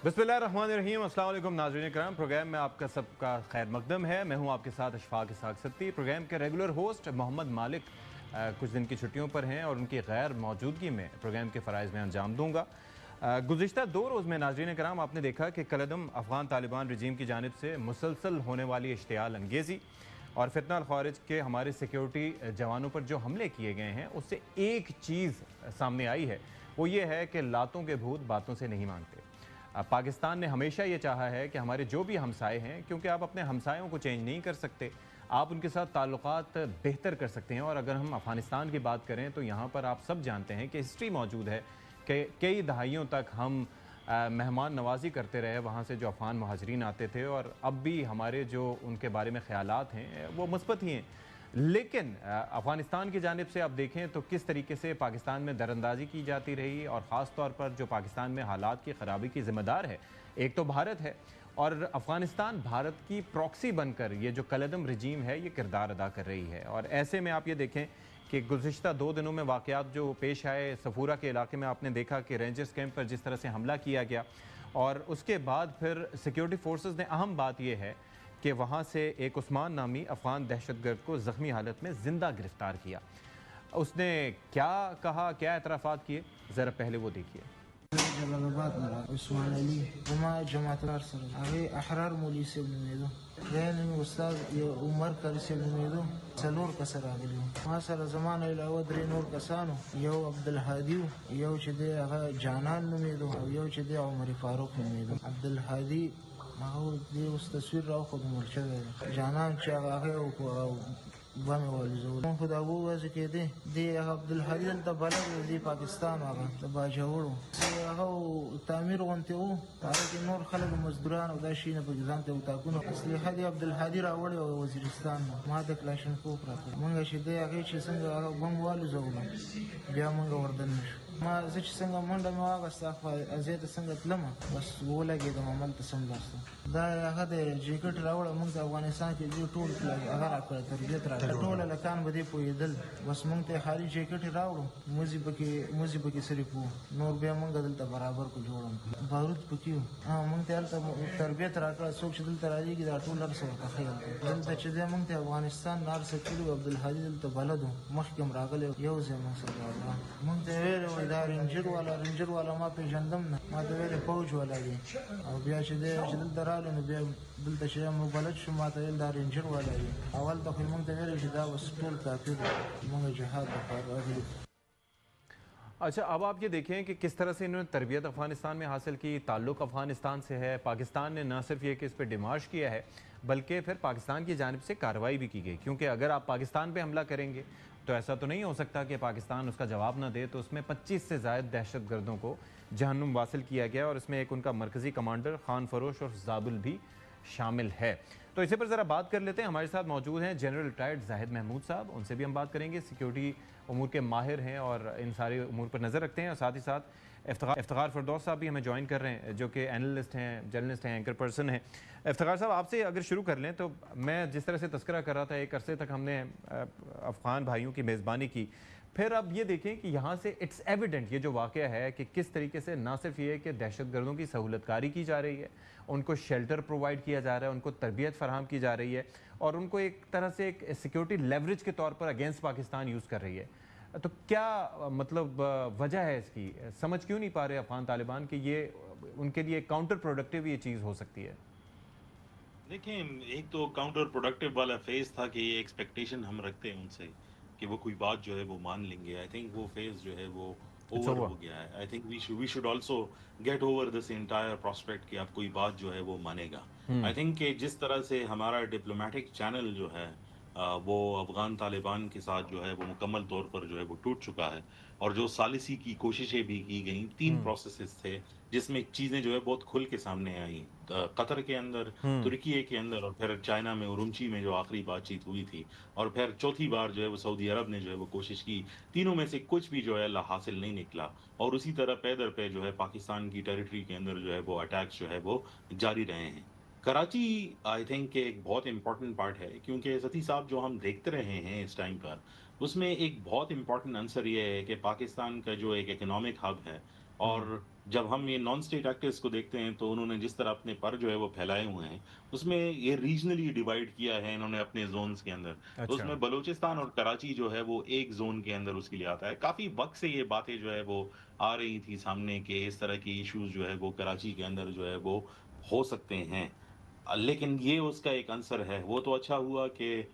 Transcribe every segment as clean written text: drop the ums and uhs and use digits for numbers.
बिस्मिल्लाहिर्रहमानिर्रहीम। अस्सलाम वालेकुम नाज़रीन करम। प्रोग्राम में आपका सबका खैर मकदम है। मैं हूं आपके साथ अशफाक इसाक सत्ती। प्रोग्राम के रेगुलर होस्ट मोहम्मद मालिक कुछ दिन की छुट्टियों पर हैं और उनकी गैर मौजूदगी में प्रोग्राम के फ़राइज़ में अंजाम दूंगा। गुज़िश्ता 2 रोज़ में नाज़रीन कराम आपने देखा कि कलदम अफ़गान तालिबान रजीम की जानिब से मुसलसल होने वाली इश्तियाल अंगेज़ी और फितना ख़ारिज के हमारे सिक्योरिटी जवानों पर जो हमले किए गए हैं, उससे एक चीज़ सामने आई है, वो ये है कि लातों के भूत बातों से नहीं मांगते। पाकिस्तान ने हमेशा ये चाहा है कि हमारे जो भी हमसाए हैं, क्योंकि आप अपने हमसायों को चेंज नहीं कर सकते, आप उनके साथ ताल्लुकात बेहतर कर सकते हैं। और अगर हम अफ़गानिस्तान की बात करें तो यहाँ पर आप सब जानते हैं कि हिस्ट्री मौजूद है कि कई दहाइयों तक हम मेहमान नवाजी करते रहे वहाँ से जो अफ़गान महाजरीन आते थे, और अब भी हमारे जो उनके बारे में ख़यालात हैं वो मुस्बत ही हैं। लेकिन अफ़गानिस्तान की जानिब से आप देखें तो किस तरीके से पाकिस्तान में दरअंदाज़ी की जाती रही, और ख़ास तौर पर जो पाकिस्तान में हालात की ख़राबी की ज़िम्मेदार है, एक तो भारत है, और अफ़गानिस्तान भारत की प्रॉक्सी बनकर ये जो कलदम रजीम है ये किरदार अदा कर रही है। और ऐसे में आप ये देखें कि गुज़िश्ता 2 दिनों में वाक़यात जो पेश आए सफूरा के इलाके में, आपने देखा कि रेंजर्स कैंप पर जिस तरह से हमला किया गया, और उसके बाद फिर सिक्योरिटी फोर्सेस ने, अहम बात यह है कि वहाँ से एक उस्मान नामी अफ़गान दहशतगर्द को ज़ख्मी हालत में ज़िंदा गिरफ़्तार किया। उसने क्या कहा, क्या एतराफ़ात किए, ज़रा पहले वो देखिए। जलालाबाद में उस्मान अली हमारा जमातदार सर अरे अहरार मौली से उम्मीदों गैन उस्ताद ये उमर कर से उम्मीदों सलोर कसर आ गई वहाँ सर ज़मान अलावा द्रेनोर कसानो यो अब्दुल हादी यो चदे जानान उम्मीदों यो चदे उमर फारूक उम्मीदों अब्दुल हादी माहौल ये उस तस्वीर राव खुद मुर्शद जानान चाहे को بامي والزول خدا ابو واسكي دي عبد الحليم انت بلد دي باكستان هذا تبع جوړو هغه تعمیر غونته وو هغه نور خلک مزدوران او دا شي نه بګزان ته وتاکونو اصلي حدی عبد الحادي راوړی او وزیرستان ما د کلاشن کوپ راکړ مونږ چې دی هغه چې څنګه هغه بم والو زول بیا مونږ وردن ما زه چې څنګه منډه مې واغسته خو ازیت څنګه تلم بس ولګېدم عمل ته سملاستم دا هغه د جیکټ راوړ مونږ د افغانستان کې جو ټول هغه راکړ تربیت راکړ ټول لکان بده پویدل بس مونږ ته خاري جیکټ راوړو موزي بکی سری پو نور بیا مونږ دلته برابر کو جوړم بارود پکیو مونږ ته تربیت راکړ څوک چې دلته راځي دا ټول لر سره تخیل دلته چې مونږ ته افغانستان نار سکلو عبد الحادي دلته بلدو مخکم راغلی یو ځای مونږ ته ویل دا رنجر والا ما پیژندم نه ما ته ویل فوج والا دی او بیا چې دلته راغلو نو بیا دلته چې مو بلد شو ما ته ویل دا رنجر والا دی اول ته مونږ ته ویل چې دا بس ټول کافر مونږ جهاد وکړو. अच्छा, अब आप ये देखें कि किस तरह से इन्होंने तरबियत अफ़गानिस्तान में हासिल की, ताल्लुक़ अफ़गानिस्तान से है। पाकिस्तान ने न सिर्फ ये कि इस पर डिमाश किया है, बल्कि फिर पाकिस्तान की जानिब से कार्रवाई भी की गई, क्योंकि अगर आप पाकिस्तान पे हमला करेंगे तो ऐसा तो नहीं हो सकता कि पाकिस्तान उसका जवाब ना दे। तो उसमें 25 से ज़ायद दहशतगर्दों को जहन्नुम वासिल किया गया, और इसमें एक उनका मरकज़ी कमांडर खान फरोश और ज़ाबुल भी शामिल है। तो इसी पर ज़रा बात कर लेते हैं। हमारे साथ मौजूद हैं जनरल रिटायर्ड जाहिद महमूद साहब, उनसे भी हम बात करेंगे। सिक्योरिटी उमूर के माहिर हैं और इन सारे उमूर पर नज़र रखते हैं। और साथ ही साथ इफ्तिखार फरदौस साहब भी हमें ज्वाइन कर रहे हैं, जो कि एनालिस्ट हैं, जर्नलिस्ट हैं, एंकर पर्सन हैं। इफ्तिखार साहब, आपसे अगर शुरू कर लें तो मैं जिस तरह से तस्करा कर रहा था, एक अरसे तक हमने अफ़गान भाइयों की मेज़बानी की, फिर अब ये देखें कि यहाँ से इट्स एविडेंट ये जो वाक़या है कि किस तरीके से ना सिर्फ ये कि दहशतगर्दों की सहूलतकारी की जा रही है, उनको शेल्टर प्रोवाइड किया जा रहा है, उनको तरबियत फराहम की जा रही है, और उनको एक तरह से एक सिक्योरिटी लेवरेज के तौर पर अगेंस्ट पाकिस्तान यूज़ कर रही है। तो क्या मतलब वजह है इसकी? समझ क्यों नहीं पा रहे अफ़गान तालिबान कि ये उनके लिए काउंटर प्रोडक्टिव ये चीज़ हो सकती है? देखिए, एक तो काउंटर प्रोडक्टिव वाला फेज था कि ये एक्सपेक्टेशन हम रखते हैं उनसे कि वो कोई बात जो है वो मान लेंगे। आई थिंक वो फेज जो है वो ओवर हो गया है। I think we should also get over this entire prospect कि अब कोई बात जो है वो मानेगा। आई थिंक कि जिस तरह से हमारा डिप्लोमेटिक चैनल जो है वो अफ़गान तालिबान के साथ जो है वो मुकम्मल तौर पर जो है वो टूट चुका है, और जो सालिसी की कोशिशें भी की गई, 3 प्रोसेसेस थे जिसमें चीज़ें जो है बहुत खुल के सामने आई। कतर के अंदर, तुर्की के अंदर, और फिर चाइना में उरुमची में जो आखिरी बातचीत हुई थी, और फिर चौथी बार जो है वो सऊदी अरब ने जो है वो कोशिश की। तीनों में से कुछ भी जो है हासिल नहीं निकला, और उसी तरह पे दर पे जो है पाकिस्तान की टेरिटरी के अंदर जो है वो अटैक्स जो है वो जारी रहे हैं। कराची आई थिंक के एक बहुत इंपॉर्टेंट पार्ट है, क्योंकि सती साहब जो हम देखते रहे हैं इस टाइम पर, उसमें एक बहुत इंपॉर्टेंट आंसर ये है कि पाकिस्तान का जो एक इकोनॉमिक हब है, और जब हम ये नॉन स्टेट एक्टर्स को देखते हैं तो उन्होंने जिस तरह अपने पर जो है वो फैलाए हुए हैं, उसमें ये रीजनली डिवाइड किया है इन्होंने अपने ज़ोन्स के अंदर। तो अच्छा। उसमें बलूचिस्तान और कराची जो है वो एक ज़ोन के अंदर उसके लिए आता है। काफ़ी वक़्त से ये बातें जो है वो आ रही थी सामने कि इस तरह के इश्यूज़ जो है वो कराची के अंदर जो है वो हो सकते हैं। लेकिन ये उसका एक आंसर है। वो तो अच्छा हुआ कि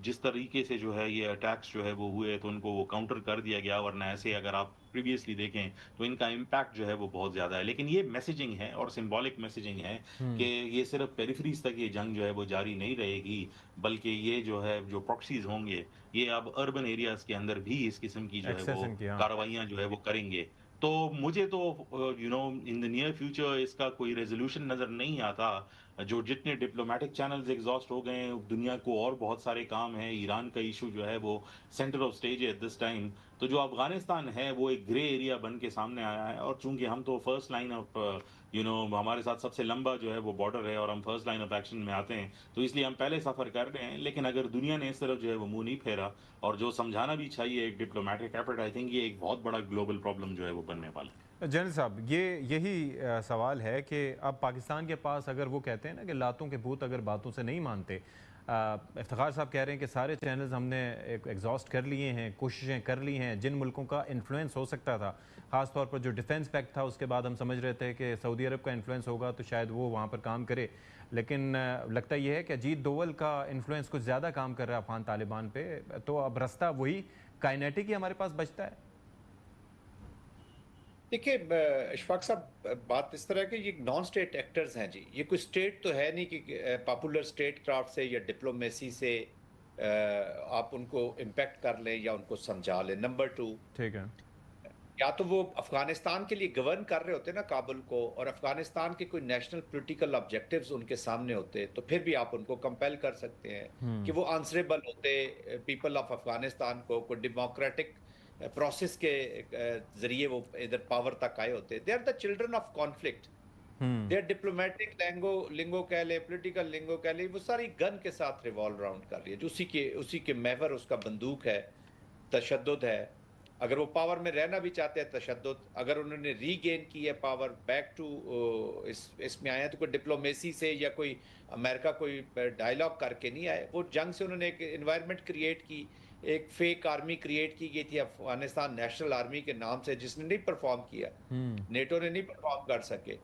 जिस तरीके से जो है ये अटैक्स जो है वो हुए तो उनको वो काउंटर कर दिया गया, वरना ऐसे अगर आप प्रीवियसली देखें तो इनका इम्पैक्ट जो है वो बहुत ज़्यादा है। लेकिन ये मैसेजिंग है और सिंबॉलिक मैसेजिंग है कि हुँ। ये सिर्फ़ पेरिफेरीज़ तक ये जंग जो है वो जारी नहीं रहेगी, बल्कि ये जो है जो प्रॉक्सीज़ होंगे, ये अब अर्बन एरियाज़ के अंदर भी इस किस्म की जो है वो एक्सेस इनकी, हाँ। कार्रवाइयाँ जो है वो करेंगे। तो मुझे तो इन द नियर फ्यूचर इसका कोई रेज़ोल्यूशन नज़र नहीं आता। जो जितने डिप्लोमैटिक चैनल्स एग्ज़ॉस्ट हो गए हैं, दुनिया को और बहुत सारे काम हैं, ईरान का इश्यू जो है वो सेंटर ऑफ स्टेज है एट दिस टाइम। तो जो अफ़गानिस्तान है वो एक ग्रे एरिया बन के सामने आया है और चूँकि हम तो फर्स्ट लाइन ऑफ हमारे साथ सबसे लंबा जो है वो बॉर्डर है और हम फर्स्ट लाइन ऑफ एक्शन में आते हैं, तो इसलिए हम पहले सफ़र कर रहे हैं। लेकिन अगर दुनिया ने इस तरफ जो है वो मुँह नहीं फेरा और जो समझाना भी चाहिए एक डिप्लोमैटिक एफर्ट, आई थिंक ये एक बहुत बड़ा ग्लोबल प्रॉब्लम जो है वो बनने वाला है। जनरल साहब, यही सवाल है कि अब पाकिस्तान के पास, अगर वो कहते हैं ना कि लातों के भूत अगर बातों से नहीं मानते, इफ्तिखार साहब कह रहे हैं कि सारे चैनल्स हमने एग्जॉस्ट कर लिए हैं, कोशिशें कर ली हैं, जिन मुल्कों का इन्फ्लुएंस हो सकता था, ख़ास तौर पर जो डिफेंस पैक्ट था उसके बाद हम समझ रहे थे कि सऊदी अरब का इन्फ्लुएंस होगा तो शायद वो वहाँ पर काम करे, लेकिन लगता यह है कि अजीत दोवल का इन्फ्लुएंस कुछ ज़्यादा काम कर रहा है अफगान तालिबान पे, तो अब रास्ता वही काइनेटिक ही हमारे पास बचता है। देखिए इशफाक साहब, बात इस तरह है कि ये नॉन स्टेट एक्टर्स हैं जी। ये कोई स्टेट तो है नहीं कि पॉपुलर स्टेट क्राफ्ट से या डिप्लोमेसी से आप उनको इम्पेक्ट कर लें या उनको समझा लें। नंबर टू, ठीक है। या तो वो अफगानिस्तान के लिए गवर्न कर रहे होते ना काबुल को, और अफगानिस्तान के कोई नेशनल पॉलिटिकल ऑब्जेक्टिव्स उनके सामने होते, तो फिर भी आप उनको कंपेल कर सकते हैं कि वो आंसरेबल होते पीपल ऑफ अफगानिस्तान को, कोई डेमोक्रेटिक प्रोसेस के जरिए वो इधर पावर तक आए होते। They are the children of conflict. They are diplomatic lingo कह ले, पॉलिटिकल लिंगो कह ले, वो सारी गन के साथ रिवॉल्व राउंड कर रही है। जो उसी के महवर उसका बंदूक है, तशद्दुद है। अगर वो पावर में रहना भी चाहते हैं, तशद्दुद। अगर उन्होंने रीगेन की है पावर, बैक टू इसमें आए हैं, तो कोई डिप्लोमेसी से या कोई अमेरिका कोई डायलॉग करके नहीं आए। वो जंग से उन्होंने एक एनवायरनमेंट क्रिएट की, एक फेक आर्मी क्रिएट की गई थी अफगानिस्तान नेशनल आर्मी के नाम से, जिसने नहीं परफॉर्म किया। नेटो ने नहीं परफॉर्म कर सके,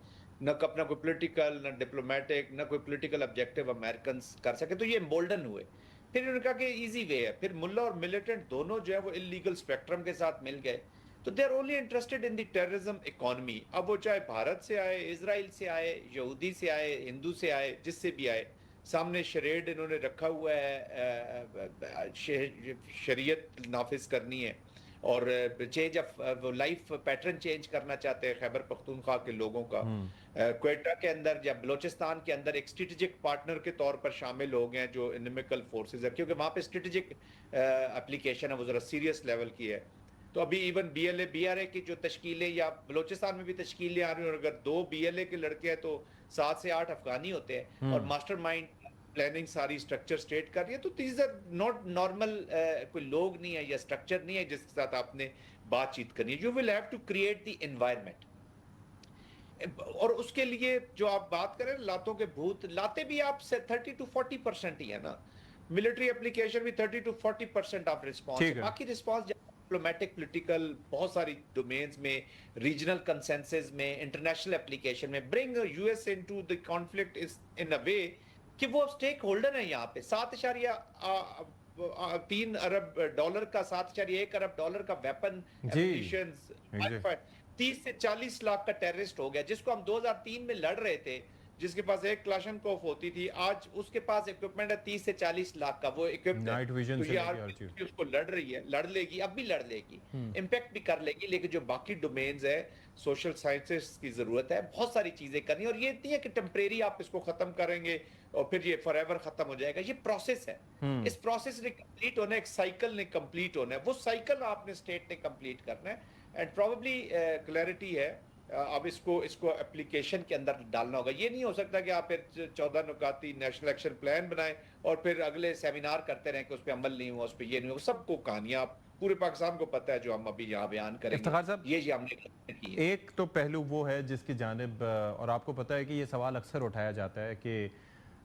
न अपना कोई पॉलिटिकल, न डिप्लोमेटिक, न कोई पॉलिटिकल ऑब्जेक्टिव अमेरिकन कर सके, तो ये एम्बोल्डन हुए। फिर उन्होंने कहा कि इजी वे है। फिर मुल्ला और मिलिटेंट दोनों जो है वो इलीगल स्पेक्ट्रम के साथ मिल गए। तो they are only interested in the terrorism economy. अब वो चाहे भारत से आए, इजराइल से आए, यहूदी से आए, हिंदू से आए, जिससे भी आए, सामने शरेड इन्होंने रखा हुआ है, शरीयत नाफिज करनी है और चेंज ऑफ वो लाइफ पैटर्न चेंज करना चाहते हैं खैबर पख्तूनख्वा के लोगों का। क्वेटा के अंदर या बलोचिस्तान के अंदर एक स्ट्रेटेजिक पार्टनर के तौर पर शामिल हो गए हैं जो इनमिकल फोर्सेज है, क्योंकि वहाँ पे स्ट्रेटेजिक एप्लीकेशन है, वो ज़रा सीरियस लेवल की है। तो अभी इवन BLA BRA की जो तश्कीलें, या बलोचिस्तान में भी तश्कीलें आ रही हैं, और अगर 2 BLA के लड़के हैं तो 7 से 8 अफगानी होते हैं, और मास्टरमाइंड प्लानिंग सारी स्ट्रक्चर स्टेट कर रही है। तो दीज आर नॉट नॉर्मल, कोई लोग नहीं है या स्ट्रक्चर नहीं है जिसके साथ आपने बातचीत करनी है। You will have to create the environment. और उसके लिए जो आप बात करें लातों के भूत, लाते भी आप से 30 to 40% ही है ना। मिलिट्री एप्लीकेशन भी 30 to 40% ऑफ रिस्पॉन्स है। बाकी रिस्पॉन्स डिप्लोमेटिक, पॉलिटिकल, बहुत सारी डोमेन्स में, रीजनल कंसेंसस में, इंटरनेशनल एप्लीकेशन में, bring us into the conflict is in a way कि वो स्टेक होल्डर है यहाँ पे। 7.3 अरब डॉलर का, 7.1 अरब डॉलर का वेपन, एम्यूनिशंस, 30 से 40 लाख का टेररिस्ट हो गया, जिसको हम 2003 में लड़ रहे थे, जिसके पास एक क्लाशनकोफ होती थी, आज उसके पास इक्विपमेंट है 30 से 40 लाख का, वो इक्विप्ड है। तो ये उसको लड़ रही है, लड़ लेगी, अब भी लड़ लेगी, इम्पैक्ट भी कर लेगी। लेकिन जो बाकी डोमेन्स है, सोशल साइंसेस की जरूरत है, बहुत सारी चीजें करनी, और ये नहीं है कि टेम्परेरी आप इसको खत्म करेंगे और फिर ये फॉरएवर खत्म हो जाएगा। ये प्रोसेस है। इस प्रोसेस ने कंप्लीट होना है, एक साइकिल ने कंप्लीट होना है, वो साइकिल आपने स्टेट ने कंप्लीट करना है। एंड प्रोबेबली क्लैरिटी है اب اس کو اپلیکیشن کے اندر ڈالنا ہوگا. یہ نہیں ہو سکتا کہ آپ پھر 14 نکاتی نیشنل ایکشن پلان بنائیں اور پھر اگلے سیمینار کرتے رہیں کہ اس پہ عمل نہیں ہوا, اس پہ یہ نہیں ہوا. سب کو کہانیاں پورے پاکستان کو پتہ ہے جو ہم ابھی یہاں بیان کریں افتخار صاحب, یہ ہم نے کی ہے. ایک تو پہلو وہ ہے جس کی جانب, اور آپ کو پتہ ہے کہ یہ سوال اکثر اٹھایا جاتا ہے کہ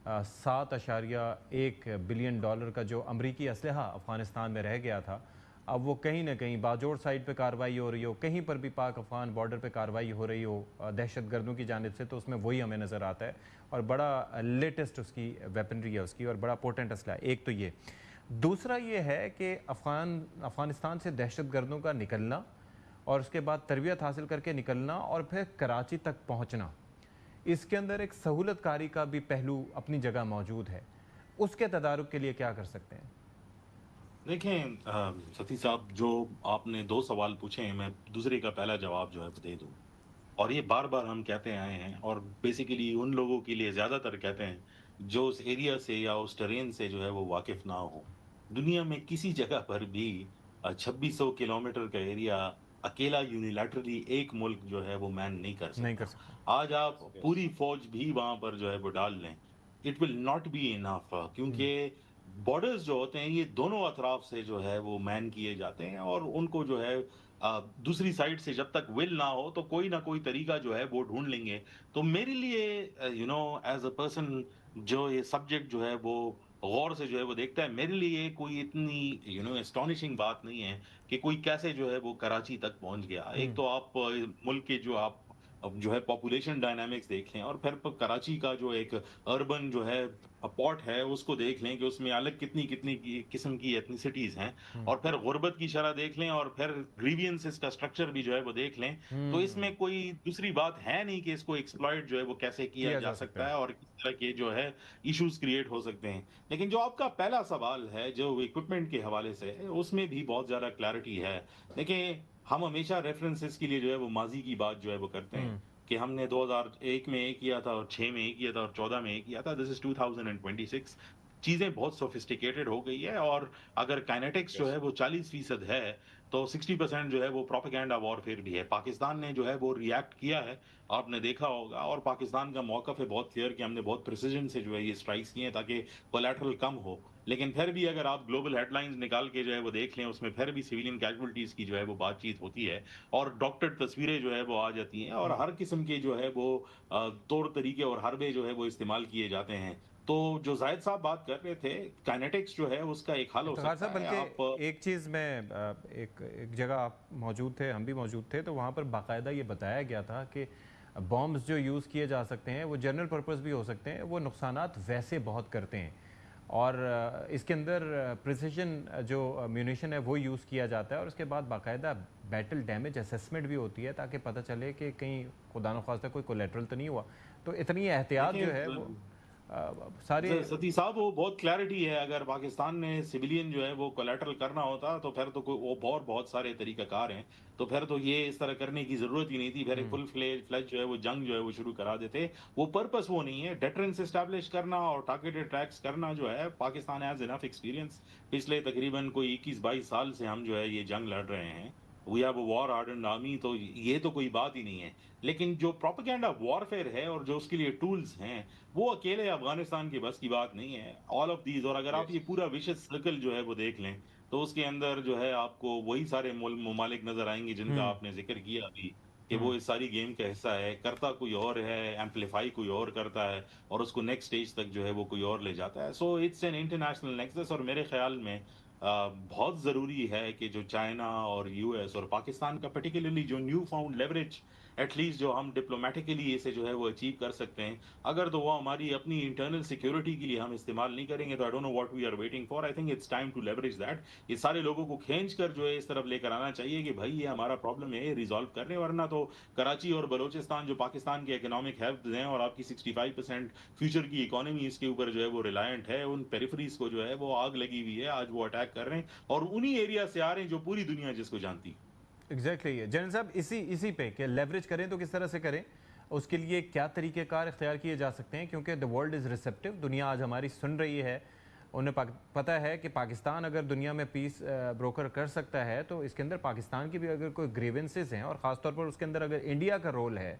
7.1 بلین ڈالر کا جو امریکی اسلحہ افغانستان میں رہ گیا تھا, اب وہ کہیں نہ کہیں باجوڑ سائٹ پہ کارروائی ہو رہی ہو, کہیں پر بھی پاک افغان بارڈر پہ کارروائی ہو رہی ہو دہشت گردوں کی جانب سے, تو اس میں وہی ہمیں نظر آتا ہے اور بڑا لیٹسٹ اس کی ویپنری ہے اس کی اور بڑا پوٹنٹ اسلحہ. ایک تو یہ, دوسرا یہ ہے کہ افغانستان سے دہشت گردوں کا نکلنا اور اس کے بعد تربیت حاصل کر کے نکلنا اور پھر کراچی تک پہنچنا, اس کے اندر ایک سہولت کاری کا بھی پہلو اپنی جگہ موجود ہے. اس کے تدارک کے لیے کیا کر سکتے ہیں؟ دیکھیں ستی صاحب, جو آپ نے 2 سوال پوچھے ہیں, میں دوسرے کا پہلا جواب جو ہے دے دوں. اور یہ بار بار ہم کہتے آئے ہیں اور بیسیکلی ان لوگوں کے لیے زیادہ تر کہتے ہیں جو اس ایریا سے یا اس ٹرین سے جو ہے وہ واقف نہ ہو. دنیا میں کسی جگہ پر بھی 2600 کلومیٹر کا ایریا اکیلا یونیلیٹرلی ایک ملک جو ہے وہ مین نہیں کر سکتا. آج آپ پوری فوج بھی وہاں پر جو ہے وہ ڈال لیں, it will not be enough, کیونکہ بارڈرز جو ہوتے ہیں یہ دونوں اطراف سے جو ہے وہ مین کیے جاتے ہیں اور ان کو جو ہے دوسری سائڈ سے جب تک ول نہ ہو تو کوئی نہ کوئی طریقہ جو ہے وہ ڈھونڈ لیں گے. تو میرے لیے ایز اے پرسن جو یہ سبجیکٹ جو ہے وہ غور سے جو ہے وہ دیکھتا ہے, میرے لیے کوئی اتنی اسٹانشنگ بات نہیں ہے کہ کوئی کیسے جو ہے وہ کراچی تک پہنچ گیا. ایک تو آپ ملک کے جو ہے پاپولیشن ڈائنامکس دیکھ لیں اور پھر کراچی کا جو ایک اربن جو ہے پورٹ ہے اس کو دیکھ لیں کہ اس میں الگ کتنی قسم کی ایتھنیسٹیز ہیں, اور پھر غربت کی شرح دیکھ لیں اور پھر گریوینسز کا سٹرکچر بھی جو ہے وہ دیکھ لیں, تو اس میں کوئی دوسری بات ہے نہیں کہ اس کو ایکسپلائٹ جو ہے وہ کیسے کیا جا سکتا ہے اور کس طرح کے جو ہے ایشوز کریٹ ہو سکتے ہیں. لیکن جو آپ کا پہلا سوال ہے جو اکوپمنٹ کے حوالے سے ہے, اس میں بھی بہت زیادہ کلیئرٹی ہے. دیکھیں ہم ہمیشہ ریفرنسز کے لیے جو ہے وہ ماضی کی بات جو ہے وہ کرتے ہیں کہ ہم نے 2001 میں ایک کیا تھا اور 6 میں ایک کیا تھا اور 14 میں ایک کیا تھا. دس از 2026. چیزیں بہت سوفسٹیکیٹڈ ہو گئی ہے, اور اگر کائنیٹکس جو ہے وہ 40% ہے تو 60% جو ہے وہ پروپیگنڈا وارفیئر بھی ہے. پاکستان نے جو ہے وہ ریاکٹ کیا ہے, آپ نے دیکھا ہوگا, اور پاکستان کا موقف ہے بہت کلیئر کہ ہم نے بہت پریسیجن سے جو ہے یہ اسٹرائکس کیے ہیں تاکہ کولیٹرل کم ہو. لیکن پھر بھی اگر آپ گلوبل ہیڈ لائنز نکال کے جو ہے وہ دیکھ لیں, اس میں پھر بھی سویلین کیجولٹیز کی جو ہے وہ بات چیت ہوتی ہے اور ڈاکٹر تصویریں جو ہے وہ آ جاتی ہیں اور ہر قسم کے جو ہے وہ طور طریقے اور حربے جو ہے وہ استعمال کیے جاتے ہیں. تو جو زاہد صاحب بات کر رہے تھے, کائنیٹکس جو ہے اس کا ایک حل ہو سکتا ہے. بلکہ ایک چیز میں ایک جگہ آپ موجود تھے, ہم بھی موجود تھے, تو وہاں پر باقاعدہ یہ بتایا گیا تھا کہ بامبز جو یوز کیے جا سکتے ہیں وہ جنرل پرپز بھی ہو سکتے ہیں, وہ نقصانات ویسے بہت کرتے ہیں, اور اس کے اندر پریسیشن جو میونیشن ہے وہ یوز کیا جاتا ہے, اور اس کے بعد باقاعدہ بیٹل ڈیمیج اسیسمنٹ بھی ہوتی ہے تاکہ پتہ چلے کہ کہیں خدا نخواستہ کوئی کولیٹرل تو نہیں ہوا. تو اتنی احتیاط جو ہے وہ سارے ستی صاحب وہ بہت کلیئرٹی ہے. اگر پاکستان نے سویلین جو ہے وہ کولیٹرل کرنا ہوتا تو پھر تو وہ بہت سارے طریقہ کار ہیں, تو پھر تو یہ اس طرح کرنے کی ضرورت ہی نہیں تھی. پھر ایک فل فلیج جو ہے وہ جنگ جو ہے وہ شروع کرا دیتے. وہ پرپس وہ نہیں ہے. ڈیٹرنس اسٹیبلش کرنا اور ٹارگیٹڈ اٹیکس کرنا جو ہے, پاکستان ہیز انف ایکسپیرینس. پچھلے تقریباً کوئی 21-22 سال سے ہم جو ہے یہ جنگ لڑ رہے ہیں. We have a war hardened army, تو یہ تو کوئی بات ہی نہیں ہے. لیکن جو پروپیگنڈا وارفیئر ہے اور جو اس کے لیے ٹولز ہیں وہ اکیلے افغانستان کی بس کی بات نہیں ہے. آل آف دیز, اور اگر آپ یہ پورا وشس سرکل جو ہے وہ دیکھ لیں تو اس کے اندر جو ہے آپ کو وہی سارے ممالک نظر آئیں گے جن کا آپ نے ذکر کیا ابھی کہ وہ اس ساری گیم کا حصہ ہے. کرتا کوئی اور ہے, ایمپلیفائی کوئی اور کرتا ہے, اور اس کو نیکسٹ سٹیج تک جو ہے وہ کوئی اور لے جاتا ہے. So it's an international nexus, اور میرے خیال میں بہت ضروری ہے کہ جو چائنا اور یو ایس اور پاکستان کا پرٹیکولرلی جو new found leverage at least جو ہم ڈپلومیٹکلی اسے جو ہے وہ اچیو کر سکتے ہیں, اگر تو وہ ہماری اپنی انٹرنل سیکیورٹی کے لیے ہم استعمال نہیں کریں گے تو I don't know what we are waiting for. I think it's time to leverage that. یہ سارے لوگوں کو کھینچ کر جو ہے اس طرف لے کر آنا چاہیے کہ بھائی یہ ہمارا پرابلم ہے, یہ ریزالو کرنے, ورنہ تو کراچی اور بلوچستان جو پاکستان کے اکنامک ہیبز ہیں اور آپ کی 65% فیوچر کی اکانومی اس کے اوپر جو ہے وہ ریلائنٹ ہے, ان پیریفریز کو جو ہے وہ آگ لگی ہوئی ہے. آج وہ اٹیک کر رہے ہیں اور انہی ایریا سے آ رہے ہیں جو پوری دنیا جس کو جانتی. ایگزیکٹلی. جنرل صاحب اسی پہ کہ لیوریج کریں تو کس طرح سے کریں, اس کے لیے کیا طریقہ کار اختیار کیے جا سکتے ہیں, کیونکہ دی ورلڈ از ریسیپٹیو, دنیا آج ہماری سن رہی ہے. انہیں پتہ ہے کہ پاکستان اگر دنیا میں پیس بروکر کر سکتا ہے تو اس کے اندر پاکستان کی بھی اگر کوئی گریونسز ہیں اور خاص طور پر اس کے اندر اگر انڈیا کا رول ہے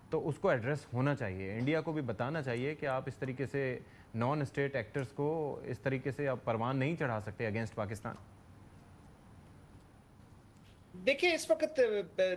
تو اس کو ایڈریس ہونا چاہیے. انڈیا کو بھی بتانا چاہیے کہ آپ اس طریقے سے نان اسٹیٹ ایکٹرز کو اس طریقے سے آپ پروان نہیں چڑھا سکتے اگینسٹ پاکستان. دیکھیں اس وقت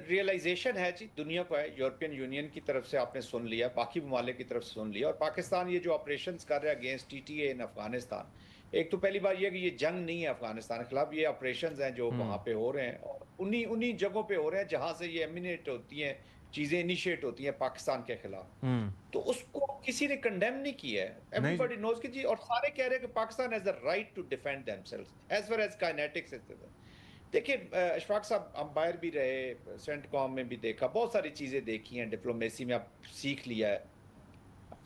ریئلائزیشن ہے جی دنیا کو ہے, یورپین یونین کی طرف سے آپ نے سن لیا, باقی ممالک کی طرف سے سن لیا, اور پاکستان یہ جو آپریشنز کر رہا ہے اگینسٹ ٹی ٹی اے ان افغانستان, ایک تو پہلی بات یہ کہ یہ جنگ نہیں ہے افغانستان کے خلاف, یہ آپریشنز ہیں جو وہاں پہ ہو رہے ہیں, اور انہی جگہوں پہ ہو رہے ہیں جہاں سے یہ ایمینیٹ ہوتی ہیں چیزیں, انیشیٹ ہوتی ہیں پاکستان کے خلاف. تو اس کو کسی نے کنڈیم نہیں کیا ہے, ایوری باڈی نوز کہ جی, اور سارے کہہ رہے ہیں کہ Pakistan has a right to defend themselves as far as kinetics. دیکھیں اشفاق صاحب ہم باہر بھی رہے, سینٹ کام میں بھی دیکھا, بہت ساری چیزیں دیکھی ہیں, ڈپلومیسی میں آپ سیکھ لیا ہے.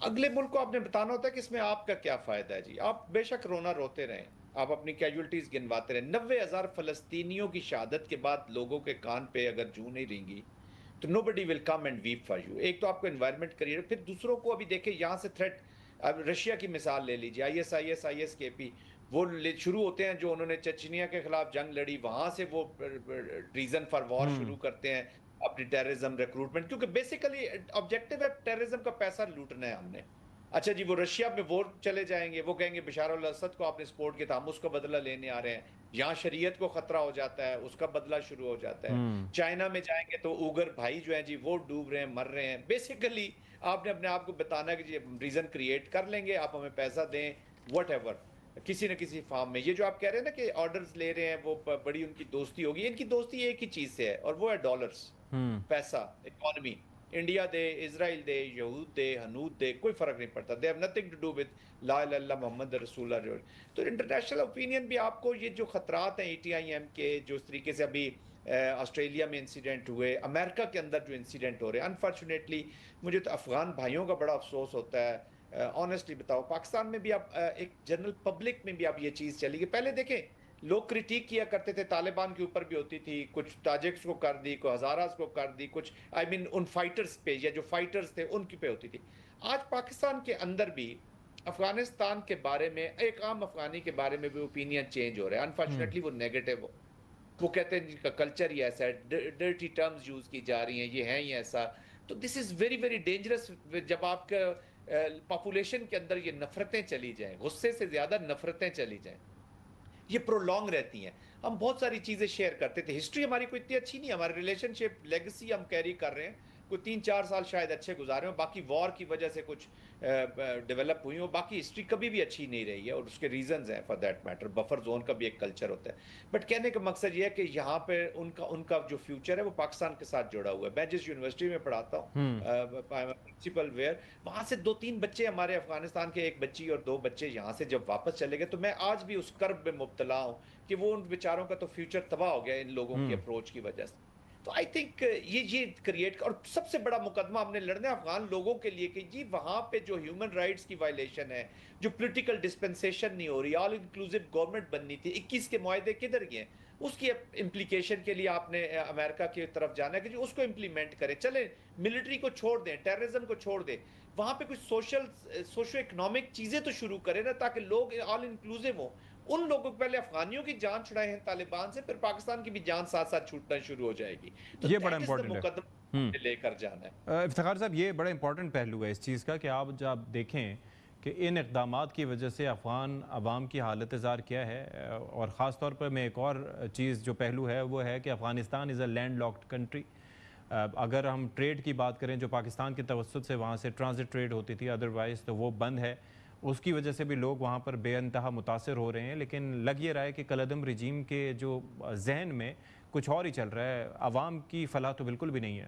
اگلے ملک کو آپ نے بتانا ہوتا ہے کہ اس میں آپ کا کیا فائدہ ہے جی. آپ بے شک روتے رہیں, آپ اپنی کیجولٹیز گنواتے رہیں. 90,000 فلسطینیوں کی شہادت کے بعد لوگوں کے کان پہ اگر جوں نہیں رہیں گی تو nobody will come and weep for you. ایک تو آپ کو انوائرمنٹ کریئر, پھر دوسروں کو ابھی دیکھیں یہاں سے تھریٹ, اب رشیا کی مثال لے لیجیے, آئی ایس کے پی وہ شروع ہوتے ہیں جو انہوں نے چچنیا کے خلاف جنگ لڑی, وہاں سے وہ ریزن فار وار شروع کرتے ہیں اپنی ٹیررزم ریکروٹمنٹ, کیونکہ بیسیکلی آبجیکٹیو ہے ٹیررزم کا پیسہ لوٹنا ہے ہم نے. اچھا جی, وہ رشیا میں وہ چلے جائیں گے, وہ کہیں گے بشار الاسد کو آپ نے سپورٹ کیا تھا, ہم اس کا بدلہ لینے آ رہے ہیں. یہاں شریعت کو خطرہ ہو جاتا ہے, اس کا بدلہ شروع ہو جاتا ہے. چائنا میں جائیں گے تو اوگر بھائی جو ہیں جی وہ ڈوب رہے ہیں, مر رہے ہیں. بیسیکلی آپ نے اپنے آپ کو بتانا کہ جی ریزن کریٹ کر لیں گے, آپ ہمیں پیسہ دیں, واٹ ایور, کسی نہ کسی فارم میں. یہ جو آپ کہہ رہے ہیں نا کہ آرڈرز لے رہے ہیں, وہ بڑی ان کی دوستی ہوگی, ان کی دوستی ایک ہی چیز سے ہے, اور وہ ہے ڈالرز, پیسہ, اکانومی. انڈیا دے, اسرائیل دے, یہود دے, ہنود دے, کوئی فرق نہیں پڑتا. They have nothing to do with لا الہ الا اللہ محمد رسول اللہ. تو انٹرنیشنل اوپینین بھی آپ کو یہ جو خطرات ہیں ETIM کے, جو اس طریقے سے ابھی آسٹریلیا میں انسیڈنٹ ہوئے, امریکہ کے اندر جو انسیڈنٹ ہو رہے ہیں, انفارچونیٹلی مجھے تو افغان بھائیوں کا بڑا افسوس ہوتا ہے. آنیسٹلی بتاؤ, پاکستان میں بھی آپ ایک جنرل پبلک میں بھی آپ یہ چیز چلی گئی. پہلے دیکھیں لوگ کرٹیک کیا کرتے تھے, طالبان کے اوپر بھی ہوتی تھی, کچھ تاجکس کو کر دی, کوئی ہزاراز کو کر دی, کچھ ان فائٹرز پہ, یا جو فائٹرز تھے ان کی پہ ہوتی تھی. آج پاکستان کے اندر بھی افغانستان کے بارے میں, ایک عام افغانی کے بارے میں بھی اوپینین چینج ہو رہا ہے. انفارچونیٹلی وہ نیگیٹو ہو, وہ کہتے ہیں جن کا کلچر ہی ایسا ہے, ڈرٹی ٹرمز یوز کی جا رہی ہیں, یہ ہیں ہی ایسا. تو دس از ویری ویری ڈینجرس. جب آپ کا پاپولیشن کے اندر یہ نفرتیں چلی جائیں, غصے سے زیادہ نفرتیں چلی جائیں, یہ پرولونگ رہتی ہیں. ہم بہت ساری چیزیں شیئر کرتے تھے, ہسٹری ہماری کوئی اتنی اچھی نہیں ہے, ہماری ریلیشن شپ لیگسی ہم کیری کر رہے ہیں, کوئی 3-4 سال شاید اچھے گزارے ہوں, باقی وار کی وجہ سے کچھ ڈیولپ ہوئی ہوں, باقی ہسٹری کبھی بھی اچھی نہیں رہی ہے, اور اس کے ریزنز ہیں for that matter. Buffer zone کا بھی ایک کلچر ہوتا ہے. بٹ کہنے کا مقصد یہ ہے کہ یہاں پہ ان کا جو فیوچر ہے وہ پاکستان کے ساتھ جڑا ہوا ہے. میں جس یونیورسٹی میں پڑھاتا ہوں, پرنسپل ویئر, وہاں سے 2-3 بچے ہمارے افغانستان کے, 1 بچی اور 2 بچے یہاں سے جب واپس چلے گئے, تو میں آج بھی اس کرب میں مبتلا ہوں کہ وہ ان بیچاروں کا تو فیوچر تباہ ہو گیا ان لوگوں کی اپروچ کی وجہ سے. تو آئی تھنک یہ کریٹ, اور سب سے بڑا مقدمہ ہم نے لڑنا ہے افغان لوگوں کے لیے کہ جی وہاں پہ جو ہیومن رائٹس کی وائلیشن ہے, جو پولیٹیکل ڈسپنسیشن نہیں ہو رہی, آل انکلوسیو گورنمنٹ بننی تھی, 21 کے معاہدے کدھر گئے ہیں, اس کی امپلیکیشن کے لیے آپ نے امریکہ کی طرف جانا ہے کہ جی اس کو امپلیمنٹ کریں. چلیں ملٹری کو چھوڑ دیں, ٹیررزم کو چھوڑ دیں, وہاں پہ کچھ سوشو اکنامک چیزیں تو شروع کریں نا, تاکہ لوگ آل انکلوسیو ہوں. ان لوگوں کو پہلے افغانیوں کی جان چھڑائے ہیں طالبان سے, پھر پاکستان کی بھی جان ساتھ ساتھ چھوٹنا شروع ہو جائے گی. تو یہ بڑا امپورٹنٹ ہے, مقدمہ لے کر جانا ہے. افتخار صاحب یہ بڑا امپورٹنٹ پہلو ہے اس چیز کا کہ آپ جب دیکھیں کہ ان اقدامات کی وجہ سے افغان عوام کی حالت زار کیا ہے, اور خاص طور پر میں ایک اور چیز جو پہلو ہے وہ ہے کہ افغانستان از اے لینڈ لاکڈ کنٹری. اگر ہم ٹریڈ کی بات کریں جو پاکستان کے توسط سے وہاں سے ٹرانزٹ ٹریڈ ہوتی تھی ادروائز, تو وہ بند ہے. اس کی وجہ سے بھی لوگ وہاں پر بے انتہا متاثر ہو رہے ہیں, لیکن لگ یہ رہا ہے کہ کالعدم رجیم کے جو ذہن میں کچھ اور ہی چل رہا ہے, عوام کی فلاح تو بالکل بھی نہیں ہے.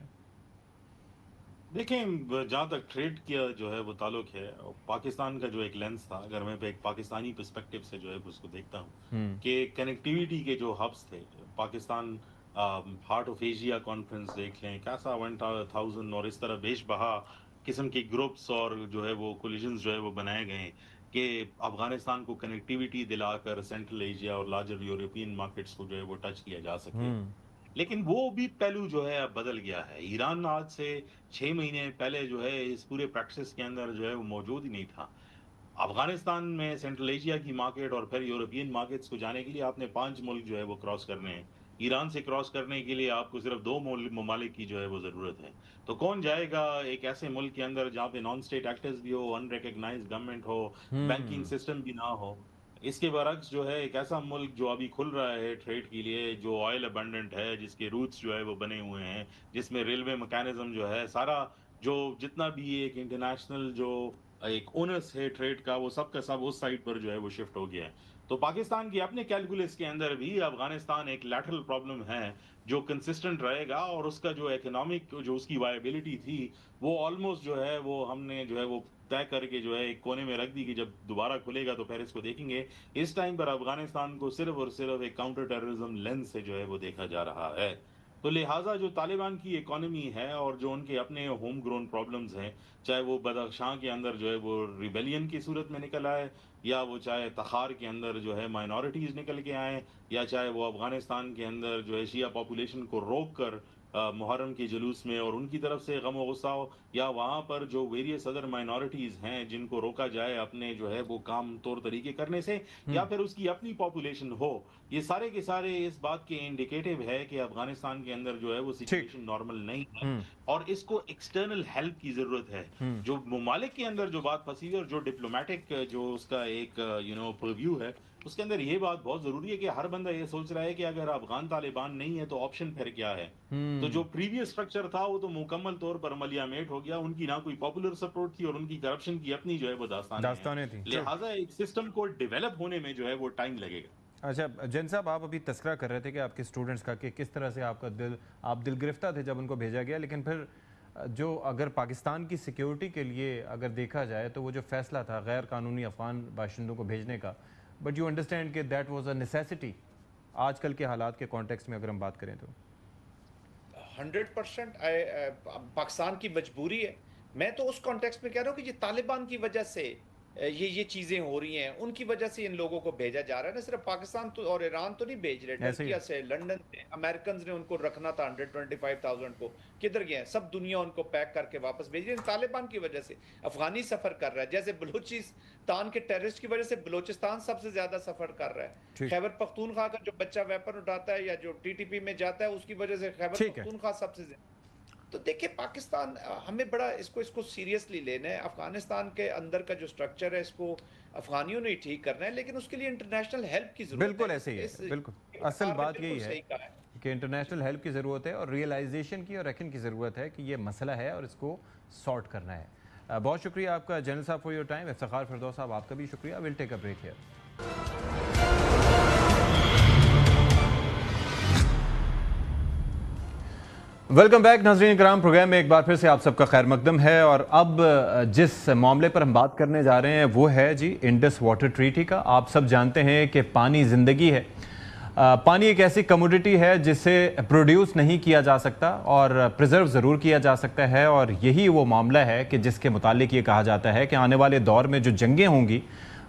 دیکھیں جہاں تک ٹریڈ کیا جو ہے وہ تعلق ہے, پاکستان کا جو ایک لینس تھا, اگر میں ایک پاکستانی پرسپیکٹیو سے جو ہے اس کو دیکھتا ہوں کہ کنیکٹیویٹی کے جو ہبس تھے, Pakistan heart of Asia conference دیکھ لیں, کیسا 1000 اور اس طرح بیش بہا قسم کی گروپس اور جو ہے وہ کولیشنز جو ہے وہ بنائے گئے ہیں کہ افغانستان کو کنیکٹیویٹی دلا کر سینٹرل ایشیا اور لارجر یورپین مارکیٹس کو جو ہے وہ ٹچ کیا جا سکے. لیکن وہ بھی پہلو جو ہے اب بدل گیا ہے. ایران آج سے 6 مہینے پہلے جو ہے اس پورے پریکٹس کے اندر جو ہے وہ موجود ہی نہیں تھا. अफगानिस्तान में सेंट्रल एशिया की मार्केट और फिर यूरोपियन मार्केट्स को जाने के लिए आपने 5 मुल्क जो है वो क्रॉस करने हैं। ईरान से क्रॉस करने के लिए आपको सिर्फ 2 ममालिक की जो है वो ज़रूरत है। तो कौन जाएगा एक ऐसे मुल्क के अंदर जहाँ पे नॉन स्टेट एक्टर्स भी हो, अनरिकग्नाइज्ड गवर्नमेंट हो, बैंकिंग सिस्टम भी ना हो। इसके बरक्स जो है एक ऐसा मुल्क जो अभी खुल रहा है ट्रेड के लिए, जो ऑयल अबंडेंट है, जिसके रूट्स जो है वो बने हुए हैं, जिसमें रेलवे मैकेनिज्म जो है सारा, जो जितना भी एक इंटरनेशनल जो एक ओनर्स है ट्रेड का, वो सब का सब उस साइड पर जो है वो शिफ्ट हो गया है। तो पाकिस्तान की अपने कैलकुलस के अंदर भी अफगानिस्तान एक लैटरल प्रॉब्लम है जो कंसिस्टेंट रहेगा, और उसका जो इकोनॉमिक जो उसकी वायबिलिटी थी वो ऑलमोस्ट जो है वो हमने जो है वो तय करके जो है एक कोने में रख दी कि जब दोबारा खुलेगा तो फिर इसको देखेंगे। इस टाइम पर अफगानिस्तान को सिर्फ और सिर्फ एक काउंटर टेररिज्म लेंस से जो है वो देखा जा रहा है। तो लिहाजा जो तालिबान की इकोनॉमी है और जो उनके अपने होम ग्रोन प्रॉब्लम्स हैं, चाहे वो बदख्शां के अंदर जो है वो रिबेलियन की सूरत में निकल आए, या वो चाहे तखार के अंदर जो है माइनॉरिटीज़ निकल के आए, या चाहे वो अफगानिस्तान के अंदर जो है शिया पॉपुलेशन को रोक कर मुहर्रम के जुलूस में और उनकी तरफ से गम व गुस्सा हो, या वहाँ पर जो वेरियस अदर माइनॉरिटीज़ हैं जिनको रोका जाए अपने जो है वो काम तौर तरीके करने से, या फिर उसकी अपनी पॉपुलेशन हो, ये सारे के सारे इस बात के इंडिकेटिव है कि अफगानिस्तान के अंदर जो है वो सिचुएशन नॉर्मल नहीं है और इसको एक्सटर्नल हेल्प की जरूरत है। जो ममालिक के अंदर जो बात फंसी है और जो डिप्लोमेटिक जो उसका एक परव्यू है, उसके अंदर ये बात बहुत जरूरी है कि हर बंदा ये सोच रहा है कि अगर अफगान तालिबान नहीं है तो ऑप्शन फिर क्या है। तो जो प्रीवियस स्ट्रक्चर था वो तो मुकम्मल तौर पर अमलियामेट हो गया, उनकी ना कोई पॉपुलर सपोर्ट थी और उनकी करप्शन की अपनी जो है वो दास्तानें थी। लिहाजा एक सिस्टम को डेवलप होने में जो है वो टाइम लगेगा। अच्छा जैन साहब, आप अभी तस्करा कर रहे थे कि आपके स्टूडेंट्स का कि किस तरह से आप दिल गिरफ्तार थे जब उनको भेजा गया, लेकिन फिर जो अगर पाकिस्तान की सिक्योरिटी के लिए अगर देखा जाए तो वो जो फैसला था गैर कानूनी अफगान बाशिंदों को भेजने का, बट यू अंडरस्टैंड कि दैट वाज अ नेसेसिटी आजकल के हालात के कॉन्टेक्स्ट में अगर हम बात करें तो 100% पाकिस्तान की मजबूरी है। मैं तो उस कॉन्टेक्स्ट में कह रहा हूँ कि ये तालिबान की वजह से ये चीजें हो रही हैं, उनकी वजह से इन लोगों को भेजा जा रहा है ना। सिर्फ पाकिस्तान तो और ईरान तो नहीं भेज रहे, टर्किया से, लंदन से, अमेरिकन ने उनको रखना था 125,000 को, किधर गए? सब दुनिया उनको पैक करके वापस भेज रही है तालिबान की वजह से। अफगानी सफर कर रहा है, जैसे बलूचिस्तान के टेररिस्ट की वजह से बलूचिस्तान सबसे ज्यादा सफर कर रहा है। खैबर पख्तूनख्वा का जो बच्चा वेपन उठाता है या जो टीटीपी में जाता है उसकी वजह से खैबर पख्तूनख्वा सबसे ज्यादा। तो देखिए पाकिस्तान हमें बड़ा इसको सीरियसली लेना है। अफगानिस्तान के अंदर का जो स्ट्रक्चर है इसको अफगानियों ने ठीक करना है, लेकिन उसके लिए इंटरनेशनल हेल्प की जरूरत है। बिल्कुल ऐसे ही है, बिल्कुल असल बात यही है कि इंटरनेशनल हेल्प की ज़रूरत है और रियलाइजेशन की और रेकन की ज़रूरत है कि ये मसला है और इसको सॉर्ट करना है। बहुत शुक्रिया आपका general sahab for your time. Iftikhar Firdous sahab आपका भी शुक्रिया। Will take a break here. Welcome back नाज़रीन कराम, प्रोग्राम में एक बार फिर से आप सबका खैर मकदम है। और अब जिस मामले पर हम बात करने जा रहे हैं वो है जी इंडस वाटर ट्रीटी का। आप सब जानते हैं कि पानी ज़िंदगी है। पानी एक ऐसी कमोडिटी है जिसे प्रोड्यूस नहीं किया जा सकता और प्रिजर्व ज़रूर किया जा सकता है, और यही वो मामला है कि जिसके मुतालिक ये कहा जाता है कि आने वाले दौर में जो जंगें होंगी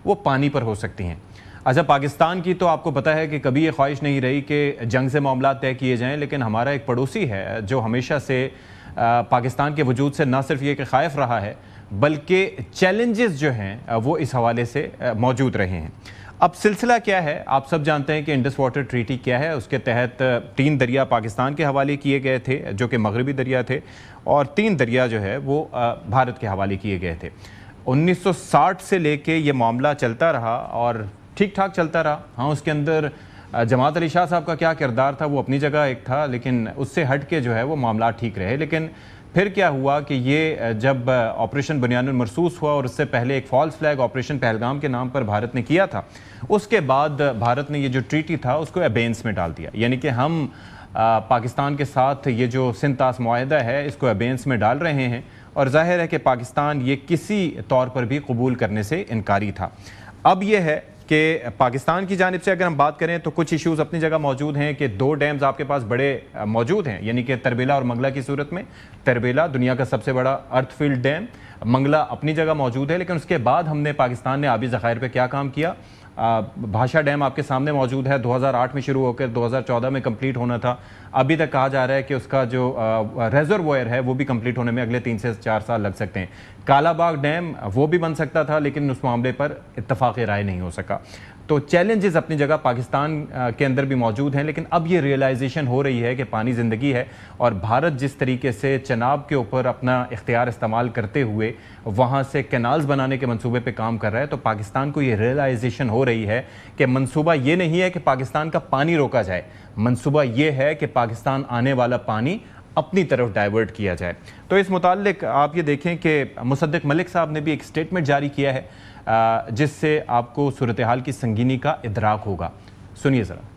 वो पानी पर हो सकती हैं। अच्छा, पाकिस्तान की तो आपको पता है कि कभी ये ख्वाहिश नहीं रही कि जंग से मामला तय किए जाएं, लेकिन हमारा एक पड़ोसी है जो हमेशा से पाकिस्तान के वजूद से न सिर्फ ये कि खाइफ रहा है बल्कि चैलेंजेस जो हैं वो इस हवाले से मौजूद रहे हैं। अब सिलसिला क्या है, आप सब जानते हैं कि इंडस वाटर ट्रीटी क्या है। उसके तहत 3 दरिया पाकिस्तान के हवाले किए गए थे जो कि मगरबी दरिया थे, और 3 दरिया जो है वो भारत के हवाले किए गए थे। 1960 से लेके ये मामला चलता रहा और ठीक ठाक चलता रहा। हाँ, उसके अंदर जमात अली शाह साहब का क्या किरदार था वो अपनी जगह एक था, लेकिन उससे हट के जो है वो मामला ठीक रहे। लेकिन फिर क्या हुआ कि ये जब ऑपरेशन बुनियानुल मरसूस हुआ और उससे पहले एक फॉल्स फ्लैग ऑपरेशन पहलगाम के नाम पर भारत ने किया था, उसके बाद भारत ने ये जो ट्रीटी था उसको अबेंस में डाल दिया। यानी कि हम पाकिस्तान के साथ ये जो सिंतास मुआहदा है इसको अबेंस में डाल रहे हैं, और जाहिर है कि पाकिस्तान ये किसी तौर पर भी कबूल करने से इनकारी था। अब ये है कि पाकिस्तान की जानिब से अगर हम बात करें तो कुछ इश्यूज़ अपनी जगह मौजूद हैं कि 2 डैम्स आपके पास बड़े मौजूद हैं, यानी कि तरबेला और मंगला की सूरत में। तरबेला दुनिया का सबसे बड़ा अर्थफील्ड डैम, मंगला अपनी जगह मौजूद है। लेकिन उसके बाद हमने पाकिस्तान ने आबी ज़खायर पे क्या काम किया, भाषा डैम आपके सामने मौजूद है, 2008 में शुरू होकर 2014 में कंप्लीट होना था। अभी तक कहा जा रहा है कि उसका जो रिजर्वोयर है वो भी कंप्लीट होने में अगले 3 से 4 साल लग सकते हैं। कालाबाग डैम वो भी बन सकता था, लेकिन उस मामले पर इत्तफाक़ राय नहीं हो सका। तो चैलेंजेस अपनी जगह पाकिस्तान के अंदर भी मौजूद हैं, लेकिन अब ये रियलाइजेशन हो रही है कि पानी ज़िंदगी है, और भारत जिस तरीके से चनाब के ऊपर अपना इख्तियार इस्तेमाल करते हुए वहाँ से कैनाल्स बनाने के मंसूबे पे काम कर रहा है, तो पाकिस्तान को ये रियलाइजेशन हो रही है कि मंसूबा ये नहीं है कि पाकिस्तान का पानी रोका जाए, मंसूबा ये है कि पाकिस्तान आने वाला पानी अपनी तरफ डाइवर्ट किया जाए। तो इस मुताल्लिक आप ये देखें कि मुसद्दिक मलिक साहब ने भी एक स्टेटमेंट जारी किया है जिससे आपको सूरत हाल की संगीनी का इदराक होगा। सुनिए ज़रा।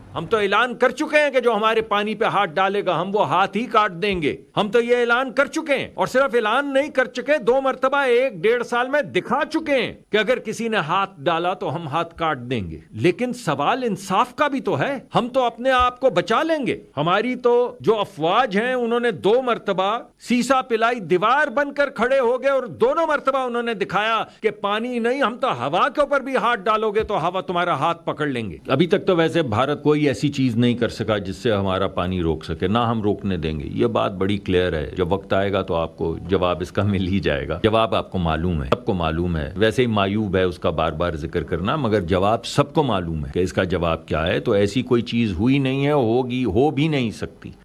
हम तो ऐलान कर चुके हैं कि जो हमारे पानी पे हाथ डालेगा हम वो हाथ ही काट देंगे। हम तो ये ऐलान कर चुके हैं, और सिर्फ ऐलान नहीं कर चुके, 2 मरतबा 1-1.5 साल में दिखा चुके हैं कि अगर किसी ने हाथ डाला तो हम हाथ काट देंगे। लेकिन सवाल इंसाफ का भी तो है। हम तो अपने आप को बचा लेंगे। हमारी तो जो अफवाज हैं उन्होंने 2 मरतबा सीसा पिलाई दीवार बनकर खड़े हो गए, और दोनों मरतबा उन्होंने दिखाया कि पानी नहीं, हम तो हवा के ऊपर भी हाथ डालोगे तो हवा तुम्हारा हाथ पकड़ लेंगे। अभी तक तो वैसे भारत कोई ऐसी चीज नहीं कर सका जिससे हमारा पानी रोक सके, ना हम रोकने देंगे। ये बात बड़ी क्लियर है। जब वक्त आएगा तो आपको जवाब इसका मिल ही जाएगा। जवाब आपको मालूम है, सबको मालूम है। वैसे ही मायूब है उसका बार बार जिक्र करना, मगर जवाब सबको मालूम है कि इसका जवाब क्या है। तो ऐसी कोई चीज हुई नहीं है, होगी, हो भी नहीं सकती।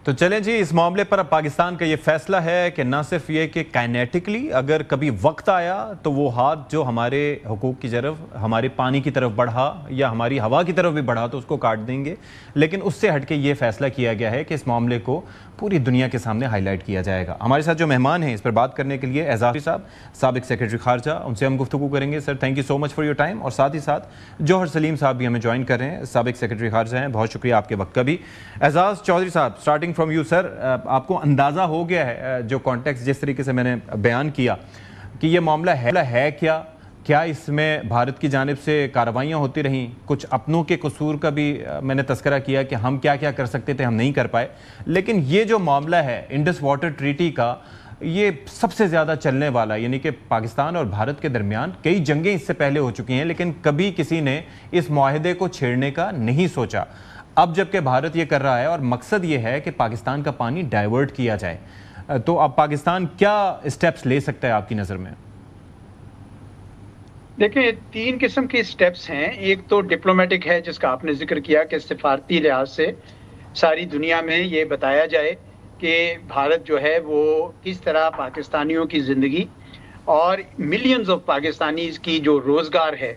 तो चलें जी, इस मामले पर अब पाकिस्तान का ये फैसला है कि ना सिर्फ ये कि काइनेटिकली अगर कभी वक्त आया तो वो हाथ जो हमारे हुकूक की तरफ, हमारे पानी की तरफ बढ़ा या हमारी हवा की तरफ भी बढ़ा तो उसको काट देंगे, लेकिन उससे हटके ये फैसला किया गया है कि इस मामले को पूरी दुनिया के सामने हाईलाइट किया जाएगा। हमारे साथ जो मेहमान हैं इस पर बात करने के लिए एजाज़ साहब, साबिक सेक्रेटरी खारजा, उनसे हम गुफ्तगू करेंगे। Sir, thank you so much for your time. और साथ ही साथ जौहर सलीम साहब भी हमें ज्वाइन कर रहे हैं, साबिक सेक्रेटरी खारजा हैं, बहुत शुक्रिया आपके वक्त का भी। एजाज़ चौधरी साहब, स्टार्टिंग फ्रॉम यू सर, आपको अंदाज़ा हो गया है जो कॉन्टेक्स्ट जिस तरीके से मैंने बयान किया कि ये मामला है क्या इसमें भारत की जानिब से कार्रवाइयाँ होती रहीं? कुछ अपनों के कसूर का भी मैंने तस्करा किया कि हम क्या क्या कर सकते थे, हम नहीं कर पाए। लेकिन ये जो मामला है इंडस वाटर ट्रीटी का, ये सबसे ज़्यादा चलने वाला, यानी कि पाकिस्तान और भारत के दरमियान कई जंगें इससे पहले हो चुकी हैं, लेकिन कभी किसी ने इस मुआहदे को छेड़ने का नहीं सोचा। अब जबकि भारत ये कर रहा है और मकसद ये है कि पाकिस्तान का पानी डाइवर्ट किया जाए, तो अब पाकिस्तान क्या स्टेप्स ले सकता है आपकी नज़र में? देखिए, 3 किस्म के स्टेप्स हैं। एक तो डिप्लोमेटिक है, जिसका आपने जिक्र किया कि सिफारती लिहाज से सारी दुनिया में ये बताया जाए कि भारत जो है वो किस तरह पाकिस्तानियों की ज़िंदगी और मिलियंस ऑफ पाकिस्तानीज़ की जो रोज़गार है,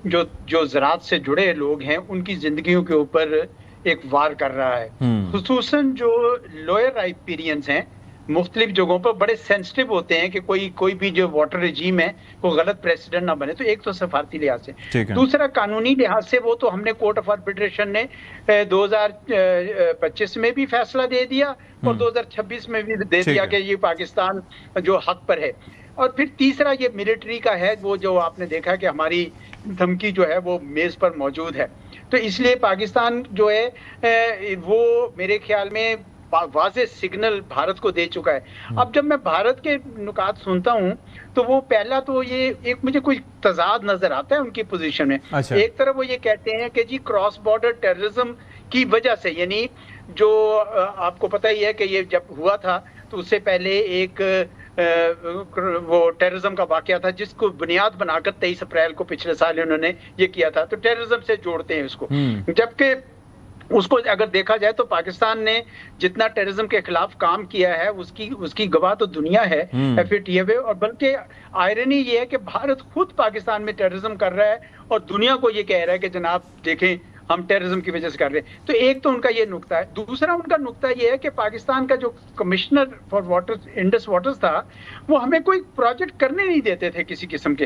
जो ज़राअत से जुड़े लोग हैं, उनकी ज़िंदगियों के ऊपर एक वार कर रहा है। खुसूसन जो लोअर राइपेरियंस हैं मुख्तलिफ जगहों पर बड़े सेंसिटिव होते हैं कि कोई भी जो वाटर रजीम है वो गलत प्रेसिडेंट ना बने। तो एक तो सफारती लिहाज से, दूसरा कानूनी लिहाज से, वो तो हमने कोर्ट ऑफ आर्बिट्रेशन ने 2025 में भी फैसला दे दिया और 2026 में भी दे दिया कि ये पाकिस्तान जो हक पर है। और फिर तीसरा ये मिलिट्री का है, वो जो आपने देखा कि हमारी धमकी जो है वो मेज पर मौजूद है। तो इसलिए पाकिस्तान जो है वो मेरे ख्याल में वाज़े सिग्नल भारत को दे चुका है। अब जब मैं भारत के नुकात सुनता हूँ तो वो पहला तो ये एक मुझे कोई तजाद नजर आता है उनकी पोजीशन में। अच्छा। एक तरफ वो ये कहते हैं कि जी क्रॉस बॉर्डर टेररिज्म की वजह से, यानी जो आपको पता ही है कि ये जब हुआ था तो उससे पहले एक वो टेररिज्म का वाकया था जिसको बुनियाद बनाकर 23 अप्रैल को पिछले साल उन्होंने ये किया था। तो टेररिज्म से जोड़ते हैं इसको, जबकि उसको अगर देखा जाए तो पाकिस्तान ने जितना टेररिज्म के खिलाफ काम किया है उसकी गवाह तो दुनिया है, FATF। और बल्कि आयरनी ये है कि भारत खुद पाकिस्तान में टेररिज्म कर रहा है और दुनिया को ये कह रहा है कि जनाब देखें हम टेररिज्म की वजह से कर रहे हैं। तो एक तो उनका ये नुक्ता है। दूसरा उनका नुक्ता ये है कि पाकिस्तान का जो commissioner for water, Indus waters था, वो हमें कोई प्रोजेक्ट करने नहीं देते थे किसी किस्म के,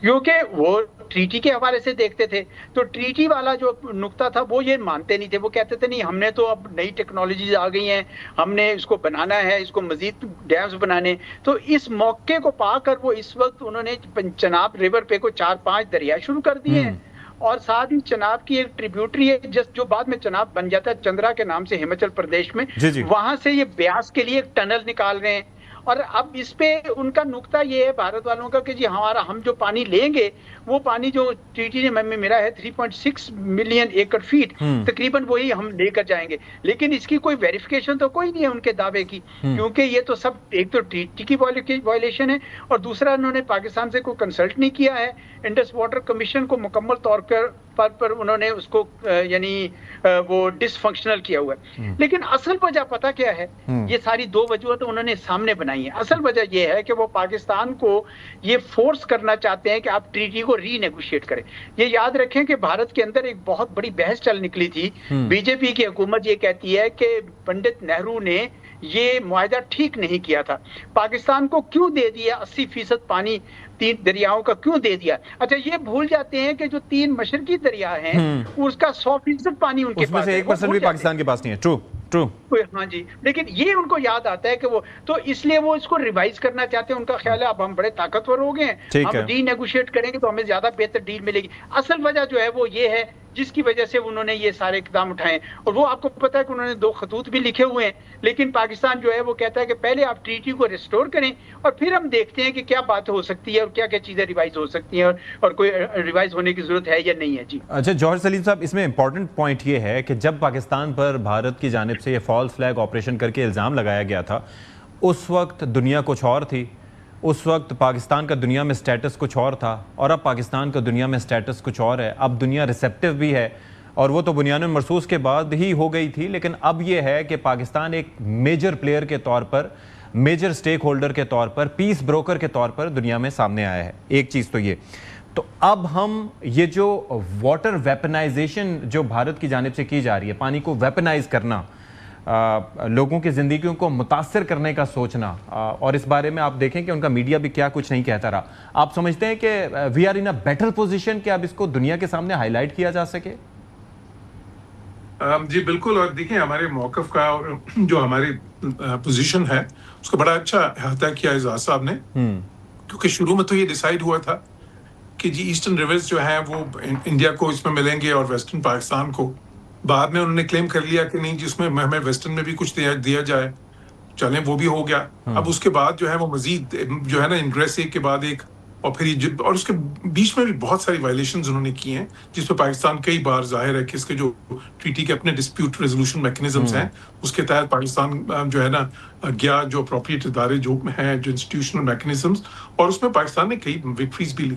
क्योंकि वो ट्रीटी के हवाले से देखते थे। तो ट्रीटी वाला जो नुक्ता था वो ये मानते नहीं थे। वो कहते थे नहीं, हमने तो अब नई टेक्नोलॉजीज आ गई हैं, हमने इसको बनाना है, इसको मजीद डैम्स बनाने। तो इस मौके को पाकर वो इस वक्त उन्होंने चनाब रिवर पे को 4-5 दरिया शुरू कर दिए हैं, और साथ ही चनाब की एक ट्रिब्यूटरी है जो बाद में चनाब बन जाता है चंद्रा के नाम से हिमाचल प्रदेश में, वहां से ये ब्यास के लिए एक टनल निकाल रहे हैं। اور اب اس پہ ان کا نقطہ یہ ہے بھارت والوں کا کہ جی ہم جو پانی لیں گے وہ پانی جو ٹریٹی میں ملا ہے 3.6 ملین ایکڑ فیٹ تقریباً وہی ہم لے کر جائیں گے، لیکن اس کی کوئی ویریفیکیشن تو کوئی نہیں ہے ان کے دعوے کی، کیونکہ یہ تو سب ایک تو ٹریٹی کی وائلیشن ہے اور دوسرا انہوں نے پاکستان سے کوئی کنسلٹ نہیں کیا ہے، انڈس واٹر کمیشن کو مکمل طور پر انہوں نے اس کو یعنی وہ ڈس فنکشنل کیا ہوا ہے۔ لیکن اصل وجہ پتہ کیا ہے، یہ ساری دو وجوہات انہوں نے سامنے بنائی ہیں۔ اصل وجہ یہ ہے کہ وہ پاکستان کو یہ فورس کرنا چاہتے ہیں کہ آپ ٹریٹی کو ری نیگوشیٹ کریں۔ یہ یاد رکھیں کہ بھارت کے اندر ایک بہت بڑی بحث چل نکلی تھی، بی جے پی کی حکومت یہ کہتی ہے کہ پنڈت نہرو نے یہ معاہدہ ٹھیک نہیں کیا تھا، پاکستان کو کیوں دے دیا 80% پانی 3 دریاؤں کا کیوں دے دیا؟ اچھا یہ بھول جاتے ہیں کہ جو 3 مشرقی دریا ہیں اس کا 100% پانی ان کے پاس ہے، 1% بھی پاکستان کے پاس نہیں ہے۔ ٹرو ہاں جی، لیکن یہ ان کو یاد آتا ہے کہ وہ تو اس لیے وہ اس کو ریوائز کرنا چاہتے ہیں۔ ان کا خیال ہے اب ہم بڑے طاقتور ہو گئے ہیں، ہم ری نیگوشیٹ کریں گے تو ہمیں زیادہ بہتر ڈیل ملے گی۔ اصل وجہ جو ہے وہ یہ ہے جس کی وجہ سے انہوں نے یہ سارے اقدام اٹھائے، اور وہ آپ کو پتہ ہے کہ انہوں نے 2 خطوط بھی لکھے ہوئے ہیں، لیکن پاکستان جو ہے وہ کہتا ہے کہ پہلے آپ ٹریٹی کو ریسٹور کریں اور پھر ہم دیکھتے ہیں کہ کیا بات ہو سکتی ہے اور کیا کیا چیزیں ریوائز ہو سکتی ہیں اور کوئی ریوائز ہونے کی ضرورت ہے یا نہیں ہے۔ جی اچھا جوہر سلیم صاحب، اس میں امپورٹنٹ پوائنٹ یہ ہے کہ جب پاکستان پر بھارت کی جانب سے یہ فالس فلیگ آپریشن کر کے الزام لگایا گیا تھا، اس وقت دنیا کچھ اور تھی، اس وقت پاکستان کا دنیا میں سٹیٹس کچھ اور تھا، اور اب پاکستان کا دنیا میں سٹیٹس کچھ اور ہے۔ اب دنیا ریسیپٹیو بھی ہے، اور وہ تو بنیاد مرصوص کے بعد ہی ہو گئی تھی، لیکن اب یہ ہے کہ پاکستان ایک میجر پلیئر کے طور پر، میجر سٹیک ہولڈر کے طور پر، پیس بروکر کے طور پر دنیا میں سامنے آیا ہے۔ ایک چیز تو یہ تو اب ہم یہ جو واٹر ویپنائزیشن جو بھارت کی جانب سے کی جا رہی ہے، پانی کو ویپنائز کرنا، لوگوں کی زندگیوں کو متاثر کرنے کا سوچنا، اور اس بارے میں آپ دیکھیں کہ ان کا میڈیا بھی کیا کچھ نہیں کہتا رہا، آپ سمجھتے ہیں کہ we are in a better position کہ اب اس کو دنیا کے سامنے ہائی لائٹ کیا جا سکے؟ جی بالکل، اور دیکھیں ہمارے موقف کا اور جو ہماری پوزیشن ہے اس کا بڑا اچھا احاطہ کیا اعزاز صاحب نے، کیونکہ شروع میں تو یہ ڈیسائیڈ ہوا تھا کہ جی ایسٹرن ریورز جو ہیں وہ انڈیا کو اس میں ملیں گے اور ویسٹرن پاکستان کو۔ بعد میں انہوں نے کلیم کر لیا کہ نہیں جی اس میں ہمیں ویسٹرن میں بھی کچھ دیا جائے، چلیں وہ بھی ہو گیا۔ اب اس کے بعد جو ہے وہ مزید جو ہے نا انگریس ایک کے بعد ایک، اور پھر اور اس کے بیچ میں بھی بہت ساری وائلیشنز انہوں نے کی ہیں، جس پہ پاکستان کئی بار ظاہر ہے کہ اس کے جو ٹریٹی کے اپنے ڈسپیوٹ ریزولوشن میکنزمز ہیں اس کے تحت پاکستان جو ہے نا گیا، جو اپروپریٹ ادارے جو ہیں، جو انسٹیٹیوشنل میکنزمز، اور اس میں پاکستان نے کئی وکٹریز بھی لی۔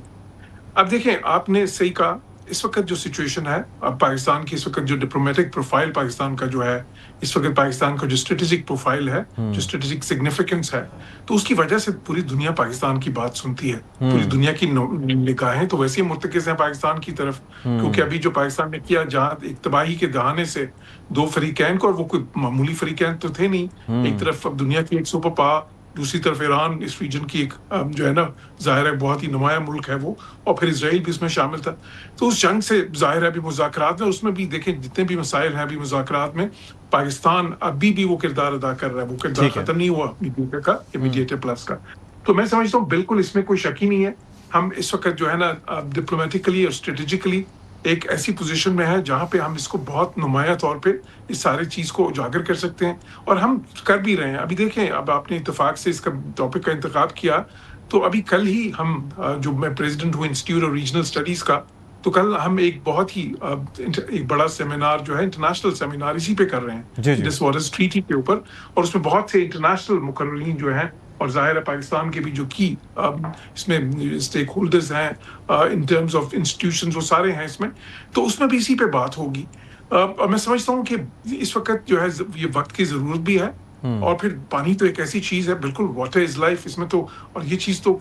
اب دیکھیں آپ نے صحیح کہا، اس وقت جو سچویشن ہے اب پاکستان کی، اس وقت جو ڈپلومیٹک پروفائل پاکستان کا جو ہے، اس وقت پاکستان کا جو اسٹریٹجک پروفائل ہے، جو اسٹریٹجک سگنیفیکنس ہے، تو اس کی وجہ سے پوری دنیا پاکستان کی بات سنتی ہے، پوری دنیا کی نگاہیں تو ویسے ہی مرتکز ہیں پاکستان کی طرف، کیونکہ ابھی جو پاکستان نے کیا جہاں ایک تباہی کے دہانے سے 2 فریقین کو، اور وہ کوئی معمولی فریقین تو تھے نہیں، ایک طرف اب دنیا کی ایک سپر پاور، دوسری طرف ایران، اس ریجن کی ایک جو ہے نا ظاہر ہے بہت ہی نمایاں ملک ہے وہ، اور پھر اسرائیل بھی اس میں شامل تھا۔ تو اس جنگ سے ظاہر ہے ابھی مذاکرات میں، اس میں بھی دیکھیں جتنے بھی مسائل ہیں ابھی مذاکرات میں، پاکستان ابھی بھی وہ کردار ادا کر رہا ہے، وہ کردار ختم نہیں ہوا میڈیٹر پلس کا۔ تو میں سمجھتا ہوں بالکل اس میں کوئی شک ہی نہیں ہے، ہم اس وقت جو ہے نا ڈپلومیٹیکلی اور اسٹریٹجیکلی ایک ایسی پوزیشن میں ہے جہاں پہ ہم اس کو بہت نمایاں طور پہ اس سارے چیز کو اجاگر کر سکتے ہیں، اور ہم کر بھی رہے ہیں۔ ابھی دیکھیں، اب آپ نے اتفاق سے اس کا ٹاپک کا انتخاب کیا، تو ابھی کل ہی ہم جو میں پریزیڈنٹ ہوں انسٹیٹیوٹ آف ریجنل اسٹڈیز کا، تو کل ہم ایک بہت ہی ایک بڑا سیمینار جو ہے انٹرنیشنل سیمینار اسی پہ کر رہے ہیں، دس واٹرز ٹریٹی کے اوپر، اور اس میں بہت سے انٹرنیشنل مقررین جو ہیں، اور ظاہر ہے پاکستان کے بھی جو کی اس میں اسٹیک ہولڈرز ہیں ان ٹرمز آف انسٹیٹیوشنز، وہ سارے ہیں اس میں، تو اس میں بھی اسی پہ بات ہوگی۔ اور میں سمجھتا ہوں کہ اس وقت جو ہے یہ وقت کی ضرورت بھی ہے، اور پھر پانی تو ایک ایسی چیز ہے، بالکل واٹر از لائف، اس میں تو، اور یہ چیز تو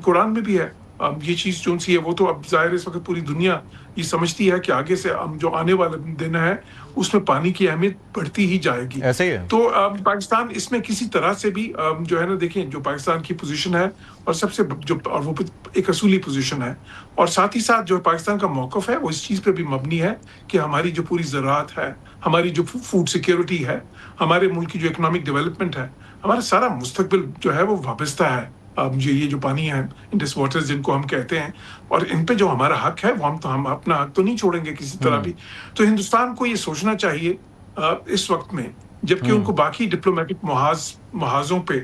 قرآن میں بھی ہے، یہ چیز جو سی ہے وہ تو اب ظاہر اس وقت پوری دنیا یہ سمجھتی ہے کہ آگے سے جو آنے والا دن ہے اس میں پانی کی اہمیت بڑھتی ہی جائے گی۔ ایسے ہی ہے۔ تو پاکستان اس میں کسی طرح سے بھی جو ہے نا، دیکھیں جو پاکستان کی پوزیشن ہے، اور سب سے جو، اور وہ ایک اصولی پوزیشن ہے، اور ساتھ ہی ساتھ جو پاکستان کا موقف ہے وہ اس چیز پہ بھی مبنی ہے کہ ہماری جو پوری زراعت ہے، ہماری جو فوڈ سیکیورٹی ہے، ہمارے ملک کی جو اکنامک ڈیولپمنٹ ہے، ہمارا سارا مستقبل جو ہے وہ وابستہ ہے یہ جو پانی ہے، انڈس واٹرز جن کو ہم کہتے ہیں، اور ان پہ جو ہمارا حق ہے وہ ہم اپنا حق تو نہیں چھوڑیں گے کسی طرح بھی۔ تو ہندوستان کو یہ سوچنا چاہیے اس وقت میں، جبکہ ان کو باقی ڈپلومیٹک محاذوں پہ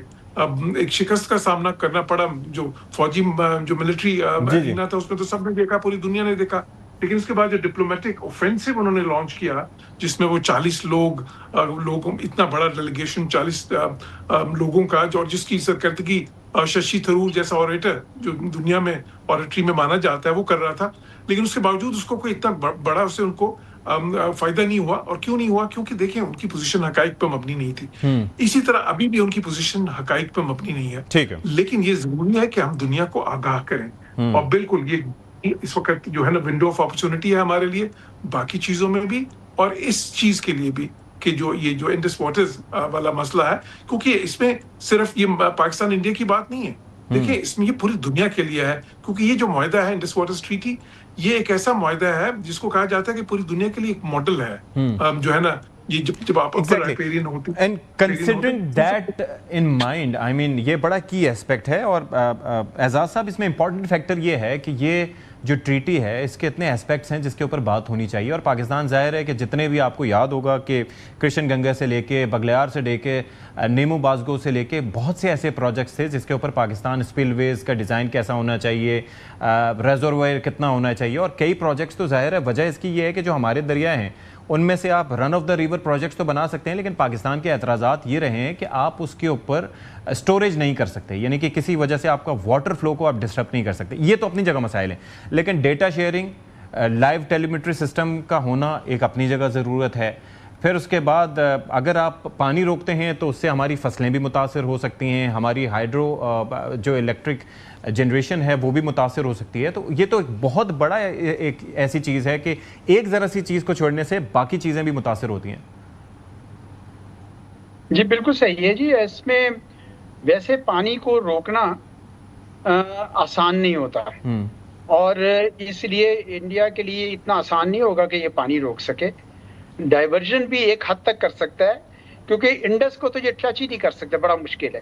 एक शिकस्त का सामना करना पड़ा, जो फौजी जो मिलिट्री अरीना था उसमें तो सबने देखा, पूरी दुनिया ने देखा। लेकिन उसके बाद जो डिप्लोमेटिक ऑफेंसिव उन्होंने लॉन्च किया, जिसमें वो 40 लोगों इतना बड़ा डेलीगेशन 40 लोगों का, और जिसकी सरकर्दगी शशि थरूर जैसा ऑरेटर जो दुनिया में ऑरेटरी में माना जाता है वो कर रहा था, लेकिन उसके बावजूद उसको कोई इतना बड़ा उससे उनको फायदा नहीं हुआ। और क्यों नहीं हुआ? क्योंकि देखें उनकी पोजीशन हकाइक पर मबनी नहीं थी। इसी तरह अभी भी उनकी पोजीशन हकाइक पर मबनी नहीं है। ठीक है, लेकिन ये जरूरी है कि हम दुनिया को आगाह करें। और बिल्कुल ये इस वक्त जो है ना विंडो ऑफ अपॉर्चुनिटी है हमारे लिए, बाकी चीजों में भी और इस चीज के लिए भी, कि जो ये जो इंडस वाटर्स वाला मसला है, क्योंकि इसमें सिर्फ ये पाकिस्तान इंडिया की बात नहीं है। देखिए इसमें ये पूरी दुनिया के लिए है, क्योंकि ये जो मुआहदा है इंडस वाटर्स ट्रीटी, ये एक ऐसा मुआहदा है जिसको कहा जाता है कि पूरी दुनिया के लिए एक मॉडल है। जो है ना ये जब आप एक्वेरियन होते हैं, and considering that in mind, I mean ये बड़ा की एस्पेक्ट है। और एजाज साहब, इसमें इंपॉर्टेंट फैक्टर ये है कि ये जो ट्रीटी है इसके इतने एस्पेक्ट्स हैं जिसके ऊपर बात होनी चाहिए। और पाकिस्तान ज़ाहिर है कि जितने भी आपको याद होगा कि कृष्ण गंगा से लेके बगलियार से लेके नेमू बाजगो से लेके बहुत से ऐसे प्रोजेक्ट्स थे जिसके ऊपर पाकिस्तान स्पिलवेज का डिज़ाइन कैसा होना चाहिए, रेजर्वायर कितना होना चाहिए, और कई प्रोजेक्ट्स तो ज़ाहिर है वजह इसकी ये है कि जो हमारे दरिया हैं उनमें से आप run of the river projects तो बना सकते हैं, लेकिन पाकिस्तान के एतराज़ात ये रहे हैं कि आप उसके ऊपर स्टोरेज नहीं कर सकते, यानी कि किसी वजह से आपका वाटर फ्लो को आप डिस्टर्ब नहीं कर सकते। ये तो अपनी जगह मसाइल हैं, लेकिन data sharing, live telemetry system का होना एक अपनी जगह ज़रूरत है। फिर उसके बाद अगर आप पानी रोकते हैं तो उससे हमारी फसलें भी मुतासर हो सकती हैं, हमारी हाइड्रो जो इलेक्ट्रिक जनरेशन है वो भी मुतासर हो सकती है। तो ये तो बहुत बड़ा एक ऐसी चीज़ है कि एक ज़रा सी चीज़ को छोड़ने से बाकी चीज़ें भी मुतासर होती हैं। जी बिल्कुल सही है जी। इसमें वैसे पानी को रोकना आसान नहीं होता है, और इसलिए इंडिया के लिए इतना आसान नहीं होगा कि ये पानी रोक सके। डाइवर्जन भी एक हद तक कर सकता है, क्योंकि इंडस को तो ये टच ही नहीं कर सकते, बड़ा मुश्किल है।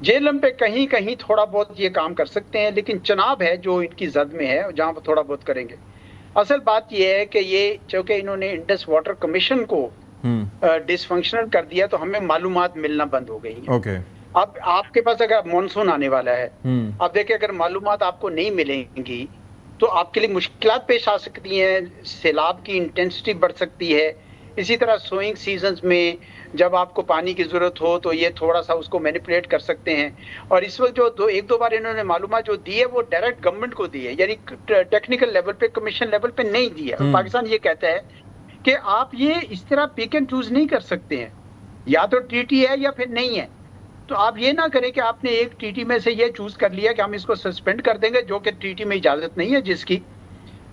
जेलम पे कहीं कहीं थोड़ा बहुत ये काम कर सकते हैं, लेकिन चनाब है जो इनकी जद में है, जहाँ पर थोड़ा बहुत करेंगे। असल बात ये है कि ये चूंकि इन्होंने इंडस वाटर कमीशन को डिसफंक्शनल कर दिया, तो हमें मालूमात मिलना बंद हो गई है। अब आपके पास अगर मानसून आने वाला है, अब देखिए अगर मालूमात आपको नहीं मिलेंगी तो आपके लिए मुश्किलात पेश आ सकती हैं, सैलाब की इंटेंसिटी बढ़ सकती है। इसी तरह सोइंग सीजन्स में जब आपको पानी की जरूरत हो तो ये थोड़ा सा उसको मैनिपुलेट कर सकते हैं। और इस वक्त जो एक दो बार इन्होंने मालूमात जो दी है वो डायरेक्ट गवर्नमेंट को दी है, यानी टेक्निकल लेवल पे, कमीशन लेवल पे नहीं दी है। पाकिस्तान ये कहता है कि आप ये इस तरह पिक एंड चूज नहीं कर सकते हैं, या तो ट्रीटी है या फिर नहीं है। तो आप ये ना करें कि आपने एक ट्रीटी में से ये चूज कर लिया कि हम इसको सस्पेंड कर देंगे, जो कि ट्रीटी में इजाजत नहीं है जिसकी,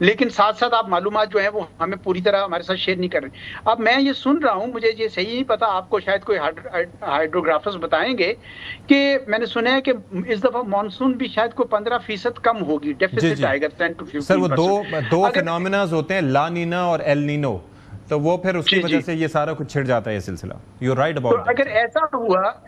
लेकिन साथ साथ आप मालूमात जो है वो हमें पूरी तरह हमारे साथ शेयर नहीं कर रहे। अब मैं ये सुन रहा हूँ, मुझे ये सही नहीं पता, आपको शायद कोई हाइड्रोग्राफर्स बताएंगे कि मैंने सुना है कि इस दफा मानसून भी शायद कोई 15% कम होगी, डेफिसिट आएगा 10 to 15%। सर वो दो फिनोमेना होते हैं, ला नीना और एल नीनो, तो वो फिर उसकी वजह से ये सारा कुछ छिड़ जाता है ये सिलसिला। You right about. तो अगर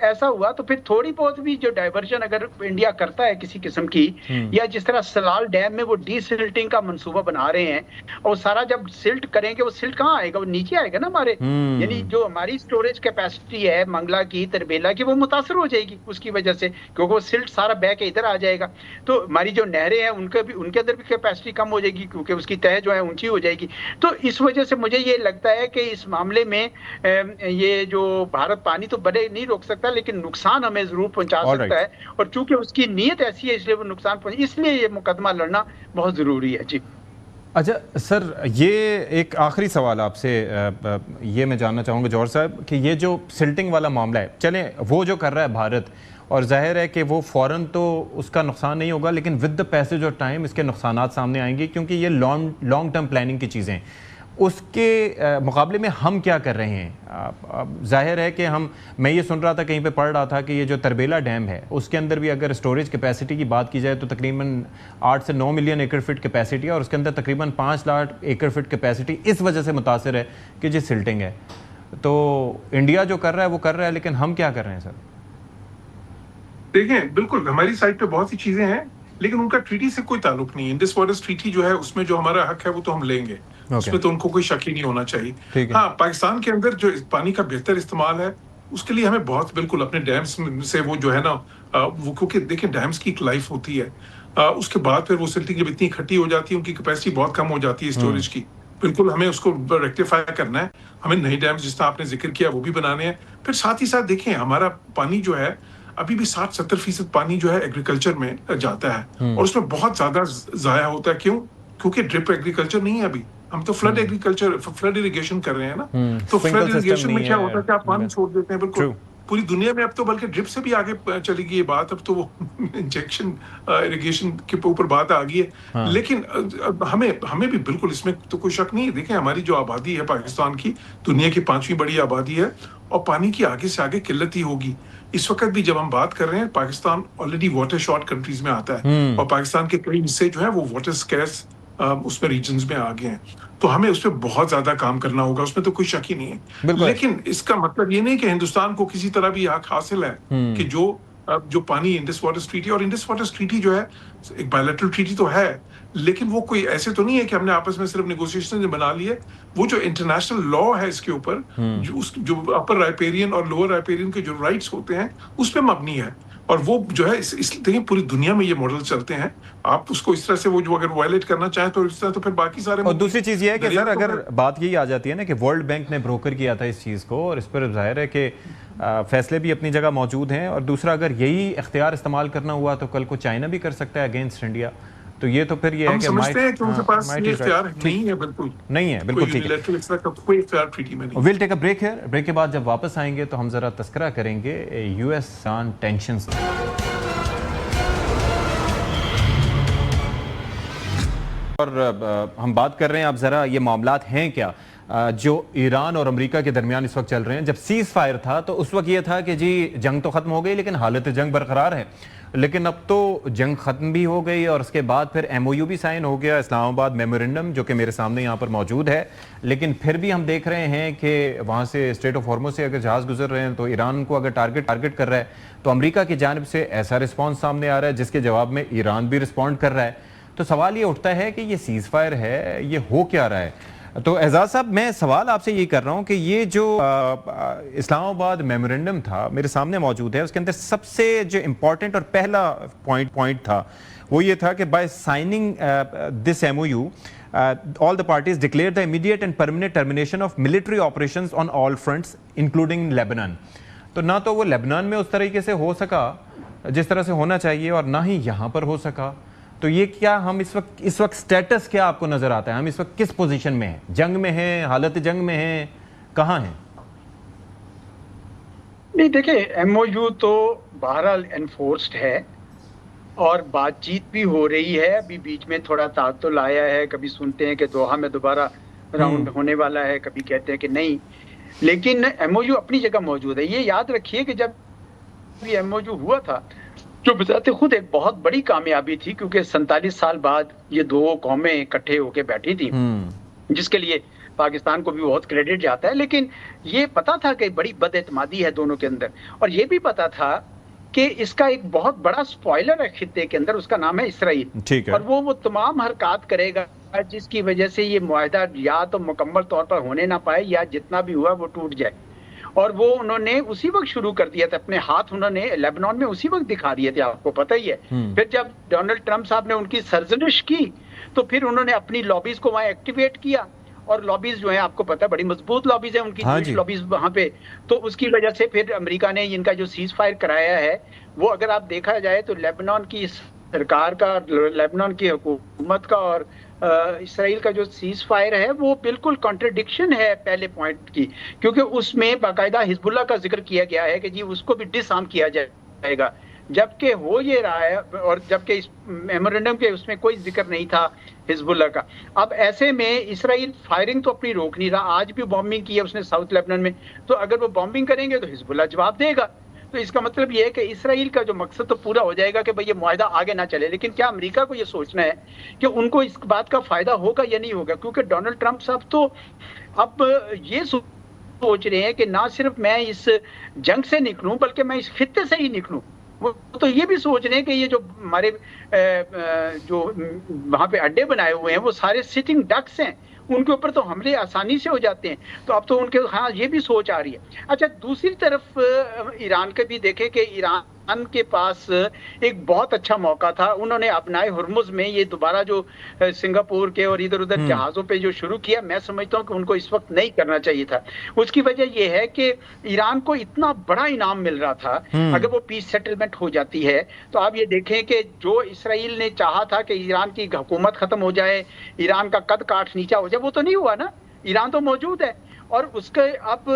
ऐसा हुआ तो फिर थोड़ी बहुत भी जो डाइवर्जन अगर इंडिया करता है किसी किस्म की, या जिस तरह सलाल डैम में वो डीसिल्टिंग का मंसूबा बना रहे हैं, और सारा जब सिल्ट करेंगे वो सिल्ट कहाँ आएगा, वो नीचे आएगा ना हमारे, यानी जो हमारी स्टोरेज कैपेसिटी है मंगला की, तरबेला की, वो मुतासर हो जाएगी उसकी वजह से, क्योंकि वो सिल्ट सारा बह के इधर आ जाएगा। तो हमारी जो नहरें हैं उनके अंदर भी कैपेसिटी कम हो जाएगी, क्योंकि उसकी तह जो है ऊंची हो जाएगी। तो इस वजह से मुझे ये लगता है कि इस मामले में ये जो भारत पानी तो बड़े नहीं रोक सकता, लेकिन नुकसान हमें जरूर पहुंचा सकता है, और चूंकि उसकी नीयत ऐसी है इसलिए वो नुकसान पहुंचे, इसलिए ये मुकदमा लड़ना बहुत जरूरी है। जी अच्छा सर, ये एक आखिरी सवाल आपसे ये मैं जानना चाहूँगा जौहर साहब कि ये जो सिल्टिंग वाला मामला है, चलें वो जो कर रहा है भारत, और जाहिर है कि वो फ़ौरन तो उसका नुकसान नहीं होगा, लेकिन with the passage of time इसके नुकसानात सामने आएंगे, क्योंकि ये लॉन्ग टर्म प्लानिंग की चीज़ें। उसके मुकाबले में हम क्या कर रहे हैं? जाहिर है कि मैं ये सुन रहा था, कहीं पे पढ़ रहा था कि ये जो तरबेला डैम है उसके अंदर भी अगर स्टोरेज कैपेसिटी की बात की जाए तो तकरीबन 8 से 9 मिलियन एकड़ फीट कैपेसिटी है, और उसके अंदर तकरीबन 5 लाख एकड़ फीट कैपेसिटी इस वजह से मुतासर है कि जी सिल्टिंग है। तो इंडिया जो कर रहा है वो कर रहा है, लेकिन हम क्या कर रहे हैं सर? देखें, बिल्कुल हमारी साइड पे बहुत सी चीजें हैं, लेकिन उनका ट्रीटी से कोई ताल्लुक नहीं है। इंडस वाटर्स ट्रीटी जो है उसमें जो हमारा हक है वो तो हम लेंगे, उसमें तो उनको कोई शक ही नहीं होना चाहिए। हाँ, पाकिस्तान के अंदर जो पानी का बेहतर इस्तेमाल है اس کے لیے ہمیں بہت بالکل اپنے ڈیمز سے وہ جو ہے نا وہ کیونکہ دیکھیں ڈیمز کی ایک لائف ہوتی ہے, اس کے بعد پھر وہ سلٹنگ جب اتنی کھٹی ہو جاتی ہے ان کی کیپیسٹی بہت کم ہو جاتی ہے اسٹوریج کی, بالکل ہمیں اس کو ریکٹیفائی کرنا ہے, ہمیں نئی ڈیمز جس طرح آپ نے ذکر کیا وہ بھی بنانے ہیں. پھر ساتھ ہی ساتھ دیکھیں ہمارا پانی جو ہے ابھی بھی 60-70% پانی جو ہے ایگریکلچر میں جاتا ہے اور اس میں بہت زیادہ ضائع ہوتا ہے. کیوں؟ کیونکہ ڈرپ ایگریکلچر نہیں ہے ابھی, ہم تو فلڈ ایگریکلچر فلڈ اریگیشن کر رہے ہیں نا. تو فلڈ اریگیشن میں کیا ہوتا ہے کہ آپ پانی چھوڑ دیتے ہیں, بالکل پوری دنیا میں اب تو بلکہ ڈرپ سے بھی آگے چلی گئی یہ بات, اب تو وہ انجیکشن اریگیشن کے اوپر بات آ گئی ہے. لیکن ہمیں بھی بالکل اس میں تو کوئی شک نہیں ہے. دیکھیں ہماری جو آبادی ہے پاکستان کی دنیا کی 5ویں بڑی آبادی ہے اور پانی کی آگے سے آگے قلت ہی ہوگی. اس وقت بھی جب ہم بات کر رہے ہیں Pakistan already water short countries میں آتا ہے اور پاکستان کے کئی حصے جو ہیں وہ واٹر اسکیرس اس میں ریجنز میں آگے ہیں. تو ہمیں اس پہ بہت زیادہ کام کرنا ہوگا, اس میں تو کوئی شک ہی نہیں ہے. لیکن اس کا مطلب یہ نہیں کہ ہندوستان کو کسی طرح بھی حق حاصل ہے کہ جو پانی انڈس واٹر ٹریٹی, اور انڈس واٹر ٹریٹی جو ہے ایک بائیلیٹرل ٹریٹی تو ہے لیکن وہ کوئی ایسے تو نہیں ہے کہ ہم نے آپس میں صرف نیگوشیشن بنا لی ہے. وہ جو انٹرنیشنل لا ہے اس کے اوپر جو اپر رائپیرین اور لوور رائپیرین کے جو رائٹس ہوتے ہیں اس پہ مبنی ہے. اور وہ جو ہے دیکھیں پوری دنیا میں یہ ماڈل چلتے ہیں, آپ اس کو اس طرح سے وہ جو اگر وائلیٹ کرنا چاہیں تو اس طرح تو پھر باقی سارے. اور دوسری چیز یہ ہے کہ سر اگر بات یہی آ جاتی ہے نا کہ ورلڈ بینک نے بروکر کیا تھا اس چیز کو اور اس پر ظاہر ہے کہ فیصلے بھی اپنی جگہ موجود ہیں, اور دوسرا اگر یہی اختیار استعمال کرنا ہوا تو کل کو چائنا بھی کر سکتا ہے اگینسٹ انڈیا. تو یہ تو پھر یہ ہے کہ سمجھتے ہیں کہ ان کے پاس یہ اختیار نہیں ہے, بالکل نہیں ہے, بالکل ٹھیک ہے. کوئی اختیار ٹریٹی میں نہیں. We'll take a break here. Break کے بعد جب واپس آئیں گے تو ہم ذرا تذکرہ کریں گے یو ایس آن ٹینشنز. اور ہم بات کر رہے ہیں اب ذرا یہ معاملات ہیں کیا جو ایران اور امریکہ کے درمیان اس وقت چل رہے ہیں. جب سیز فائر تھا تو اس وقت یہ تھا کہ جی جنگ تو ختم ہو گئی لیکن حالت جنگ برقرار ہے, لیکن اب تو جنگ ختم بھی ہو گئی اور اس کے بعد پھر ایم او یو بھی سائن ہو گیا, اسلام آباد میمورنڈم, جو کہ میرے سامنے یہاں پر موجود ہے. لیکن پھر بھی ہم دیکھ رہے ہیں کہ وہاں سے اسٹریٹ آف ہارمز سے اگر جہاز گزر رہے ہیں تو ایران کو اگر ٹارگٹ کر رہا ہے تو امریکہ کی جانب سے ایسا رسپانس سامنے آ رہا ہے جس کے جواب میں ایران بھی رسپونڈ کر رہا ہے. تو سوال یہ اٹھتا ہے کہ یہ سیز فائر ہے, یہ ہو کیا رہا ہے؟ تو اعزاز صاحب میں سوال آپ سے یہی کر رہا ہوں کہ یہ جو اسلام آباد میمورنڈم تھا میرے سامنے موجود ہے, اس کے اندر سب سے جو امپورٹنٹ اور پہلا پوائنٹ تھا وہ یہ تھا کہ by signing this M O U all the parties declare the immediate and permanent termination of military operations on all fronts including Lebanon. تو نہ تو وہ لیبنان میں اس طریقے سے ہو سکا جس طرح سے ہونا چاہیے اور نہ ہی یہاں پر ہو سکا. تو یہ کیا ہم اس وقت سٹیٹس کیا آپ کو نظر آتا ہے؟ ہم اس وقت کس پوزیشن میں ہیں؟ جنگ میں ہیں, حالت جنگ میں ہیں, کہاں ہیں؟ نہیں دیکھیں, ایم او یو تو بہرحال انفورسڈ ہے اور بات چیت بھی ہو رہی ہے. ابھی بیچ میں تھوڑا تعطل آیا ہے, کبھی سنتے ہیں کہ دوحہ میں دوبارہ راؤنڈ ہونے والا ہے, کبھی کہتے ہیں کہ نہیں. لیکن ایم او یو اپنی جگہ موجود ہے. یہ یاد رکھیے کہ جب ایم او یو ہوا تھا جو بذات خود ایک بہت بڑی کامیابی تھی, کیونکہ 47 سال بعد یہ دو قومیں اکٹھے ہو کے بیٹھی تھی, جس کے لیے پاکستان کو بھی بہت کریڈٹ جاتا ہے. لیکن یہ پتا تھا کہ بڑی بد اعتمادی ہے دونوں کے اندر, اور یہ بھی پتا تھا کہ اس کا ایک بہت بڑا سپوائلر ہے خطے کے اندر, اس کا نام ہے اسرائیل, اور وہ تمام حرکات کرے گا جس کی وجہ سے یہ معاہدہ یا تو مکمل طور پر ہونے نہ پائے یا جتنا بھی ہوا وہ ٹوٹ جائے. اور وہ انہوں نے اسی وقت شروع کر دیا تھا, اپنے ہاتھ انہوں نے لیبنان میں اسی وقت دکھا دیے تھے, آپ کو پتہ ہی ہے. پھر جب ڈونلڈ ٹرمپ صاحب نے ان کی سرزنش کی تو پھر انہوں نے اپنی لابیز کو وہاں ایکٹیویٹ کیا, اور لابیز جو ہیں آپ کو پتہ بڑی مضبوط لابیز ہیں ان کی, لابیز وہاں پہ. تو اس کی وجہ سے پھر امریکہ نے ان کا جو سیز فائر کرایا ہے وہ اگر آپ دیکھا جائے تو لیبنان کی سرکار کا, لیبنان کی حکومت کا اور اسرائیل کا جو سیز فائر ہے وہ بالکل کانٹرڈکشن ہے پہلے پوائنٹ کی, کیونکہ اس میں باقاعدہ حزب اللہ کا ذکر کیا گیا ہے کہ جی اس کو بھی ڈس آرم کیا جائے گا, جبکہ ہو یہ رہا ہے, اور جبکہ اس میمورنڈم کے اس میں کوئی ذکر نہیں تھا حزب اللہ کا. اب ایسے میں اسرائیل فائرنگ تو اپنی روک نہیں رہا, آج بھی بامبنگ کی ہے اس نے ساؤتھ لیبنان میں, تو اگر وہ بامبنگ کریں گے تو حزب اللہ جواب دے گا. تو اس کا مطلب یہ ہے کہ اسرائیل کا جو مقصد تو پورا ہو جائے گا کہ بھئی یہ معاہدہ آگے نہ چلے. لیکن کیا امریکہ کو یہ سوچنا ہے کہ ان کو اس بات کا فائدہ ہوگا یا نہیں ہوگا, کیونکہ ڈونلڈ ٹرمپ صاحب تو اب یہ سوچ رہے ہیں کہ نہ صرف میں اس جنگ سے نکلوں بلکہ میں اس خطے سے ہی نکلوں. وہ تو یہ بھی سوچ رہے ہیں کہ یہ جو ہمارے جو وہاں پہ اڈے بنائے ہوئے ہیں وہ سارے سٹنگ ڈکس ہیں, ان کے اوپر تو حملے آسانی سے ہو جاتے ہیں. تو اب تو ان کے ہاں یہ بھی سوچ آ رہی ہے. اچھا دوسری طرف ایران کے بھی دیکھیں کہ ایران کے پاس ایک بہت اچھا موقع تھا. انہوں نے اپنائے ہرمز میں یہ دوبارہ جو سنگاپور کے اور ادھر ادھر جہازوں پہ جو شروع کیا, میں سمجھتا ہوں کہ ان کو اس وقت نہیں کرنا چاہیے تھا. اس کی وجہ یہ ہے کہ ایران کو اتنا بڑا انعام مل رہا تھا, اگر وہ پیس سیٹلمنٹ ہو جاتی ہے تو آپ یہ دیکھیں کہ جو اسرائیل نے چاہا تھا کہ ایران کی حکومت ختم ہو جائے, ایران کا قد کاٹ نیچا ہو جائے, وہ تو نہیں ہوا نا. ایران تو موجود ہے, اور اس کے اب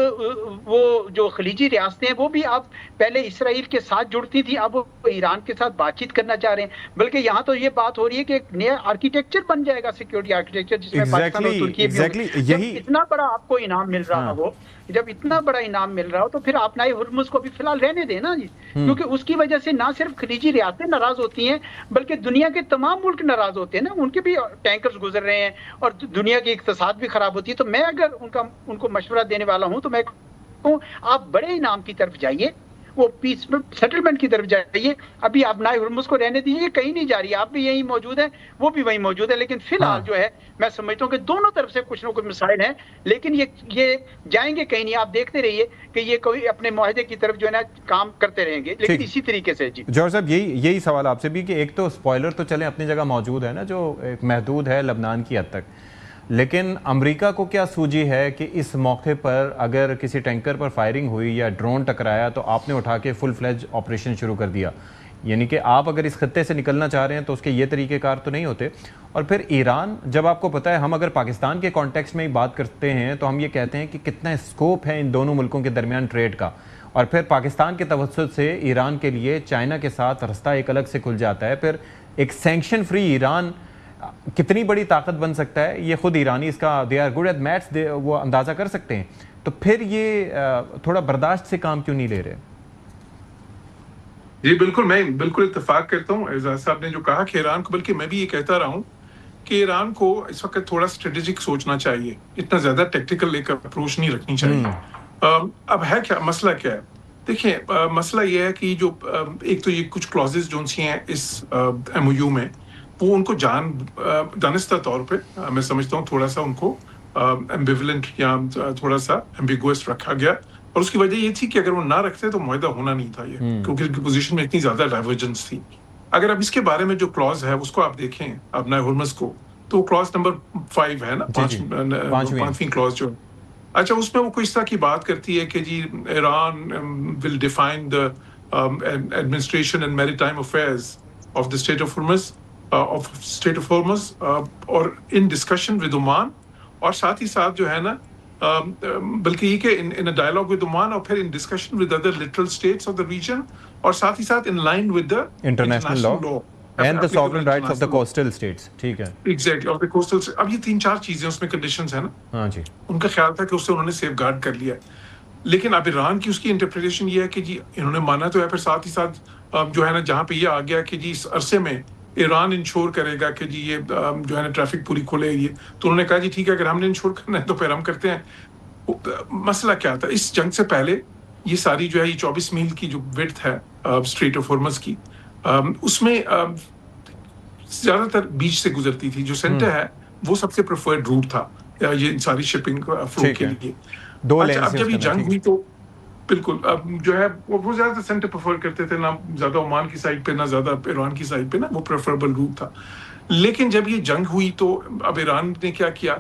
وہ جو خلیجی ریاستیں ہیں وہ بھی اب پہلے اسرائیل کے ساتھ جڑتی تھی, اب وہ ایران کے ساتھ بات چیت کرنا چاہ رہے ہیں. بلکہ یہاں تو یہ بات ہو رہی ہے کہ ایک نیا آرکیٹیکچر بن جائے گا, سیکیورٹی آرکیٹیکچر, جس میں پاکستان اور ترکی بھی ہوں. اتنا بڑا آپ کو انعام مل رہا ہو, جب اتنا بڑا انعام مل رہا ہو تو پھر آپ نئے ہرمز کو بھی فی الحال رہنے دیں نا جی, کیونکہ اس کی وجہ سے نہ صرف خلیجی ریاستیں ناراض ہوتی ہیں بلکہ دنیا کے تمام ملک ناراض ہوتے ہیں نا. ان کے بھی ٹینکرز گزر رہے ہیں اور دنیا کی اقتصاد بھی خراب ہوتی ہے. تو میں اگر ان کو مشورہ دینے والا ہوں تو میں کہوں آپ بڑے انعام کی طرف جائیے, وہ پیس سیٹلمنٹ کی طرف جائیے. ابھی آپ نائے ہرمز کو رہنے دیجیے, کہیں نہیں جا رہی, آپ بھی یہیں موجود ہیں, وہ بھی وہیں موجود ہے. لیکن فی الحال جو ہے میں سمجھتا ہوں کہ دونوں طرف سے کچھ نہ کچھ مسائل ہیں, لیکن یہ جائیں گے کہیں نہیں. آپ دیکھتے رہیے کہ یہ کوئی اپنے معاہدے کی طرف جو ہے نا کام کرتے رہیں گے, لیکن اسی طریقے سے. جی جوہر صاحب, یہی سوال آپ سے بھی کہ ایک تو سپوائلر تو چلیں اپنی جگہ موجود ہے نا, جو ایک محدود ہے لبنان کی حد تک, لیکن امریکہ کو کیا سوجی ہے کہ اس موقع پر اگر کسی ٹینکر پر فائرنگ ہوئی یا ڈرون ٹکرایا تو آپ نے اٹھا کے فل فلیج آپریشن شروع کر دیا؟ یعنی کہ آپ اگر اس خطے سے نکلنا چاہ رہے ہیں تو اس کے یہ طریقہ کار تو نہیں ہوتے. اور پھر ایران, جب آپ کو پتہ ہے, ہم اگر پاکستان کے کانٹیکس میں ہی بات کرتے ہیں تو ہم یہ کہتے ہیں کہ کتنا اسکوپ ہے ان دونوں ملکوں کے درمیان ٹریڈ کا, اور پھر پاکستان کے توسط سے ایران کے لیے چائنا کے ساتھ رستہ ایک الگ سے کھل جاتا ہے. پھر ایک سینکشن فری ایران کتنی بڑی طاقت بن سکتا ہے, یہ خود ایرانی اس کا they are good at maths, وہ اندازہ کر سکتے ہیں. تو پھر یہ تھوڑا برداشت سے کام کیوں نہیں لے رہے؟ جی بالکل, میں بالکل اتفاق کرتا ہوں اعزاز صاحب نے جو کہا کہ ایران کو, بلکہ میں بھی یہ کہتا رہا ہوں کہ ایران کو اس وقت تھوڑا اسٹریٹجک سوچنا چاہیے, اتنا زیادہ ٹیکٹیکل ایک اپروچ نہیں رکھنی چاہیے. اب ہے کیا مسئلہ, کیا ہے دیکھیں, مسئلہ یہ ہے کہ جو ایک تو یہ کچھ کلوزز جو سی ہیں اس ایم او یو میں, وہ ان کو دانستہ طور پہ میں سمجھتا ہوں تھوڑا سا ان کو ایمبیولنٹ یا تھوڑا سا ایمبیگوس رکھا گیا. اور اس کی وجہ یہ تھی کہ اگر وہ نہ رکھتے تو معاہدہ ہونا نہیں تھا یہ, کیونکہ ان کی پوزیشن میں اتنی زیادہ ڈائیورجنس تھی. اگر اب اس کے بارے میں جو کلوز ہے اس کو آپ دیکھیں اب نئے ہرمز کو, تو کلوز نمبر 5 ہے نا, 5ویں کلوز جو, اچھا اس میں وہ کوئی اس طرح کی بات کرتی ہے کہ جی Iran will define the administration and maritime affairs of the state of Hormuz اور ان ڈسکشن ود عمان, اور ساتھ ہی ساتھ جو ہے نا بلکہ یہ کہ in a dialogue with Oman, اور پھر in discussion with other littoral states of the region, اور ساتھ ہی ساتھ in line with the international law and the sovereign rights of the coastal states. ٹھیک ہے, exactly, of the coastal states. اب یہ 3-4 چیزیں اس میں کنڈیشنز ہیں نا, ہاں جی, ان کا خیال تھا کہ اس سے انہوں نے سیف گارڈ کر لیا. لیکن اب ایران کی اس کی انٹرپریٹیشن یہ ہے کہ جی انہوں نے مانا تو ہے, پھر ساتھ ہی ساتھ جو ہے نا جہاں پہ یہ آ گیا کہ جی اس عرصے میں ایران انشور کرے گا کہ جی یہ جو ہے نا ٹریفک پوری کھلے گی, تو انہوں نے کہا جی ٹھیک ہے اگر ہم نے انشور کرنا ہے تو پھر ہم کرتے ہیں. مسئلہ کیا تھا, اس جنگ سے پہلے یہ ساری جو ہے یہ 24 میل کی جو وڈتھ ہے اسٹریٹ آف ہرمز کی, اس میں زیادہ تر بیچ سے گزرتی تھی. جو سینٹر ہے وہ سب سے پریفرڈ روٹ تھا یہ ساری شپنگ فلو کے لیے. اب جب یہ جنگ ہوئی تو بالکل اب جو ہے وہ زیادہ تر سینٹر پریفر کرتے تھے, نہ زیادہ عمان کی سائڈ پہ نہ زیادہ ایران کی سائڈ پہ, نا وہ پریفریبل روٹ تھا. لیکن جب یہ جنگ ہوئی تو اب ایران نے کیا کیا,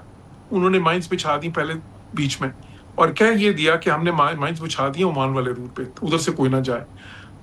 انہوں نے مائنس بچھا دی پہلے بیچ میں, اور کہہ یہ دیا کہ ہم نے مائنس بچھا دی عمان والے روٹ پہ, ادھر سے کوئی نہ جائے.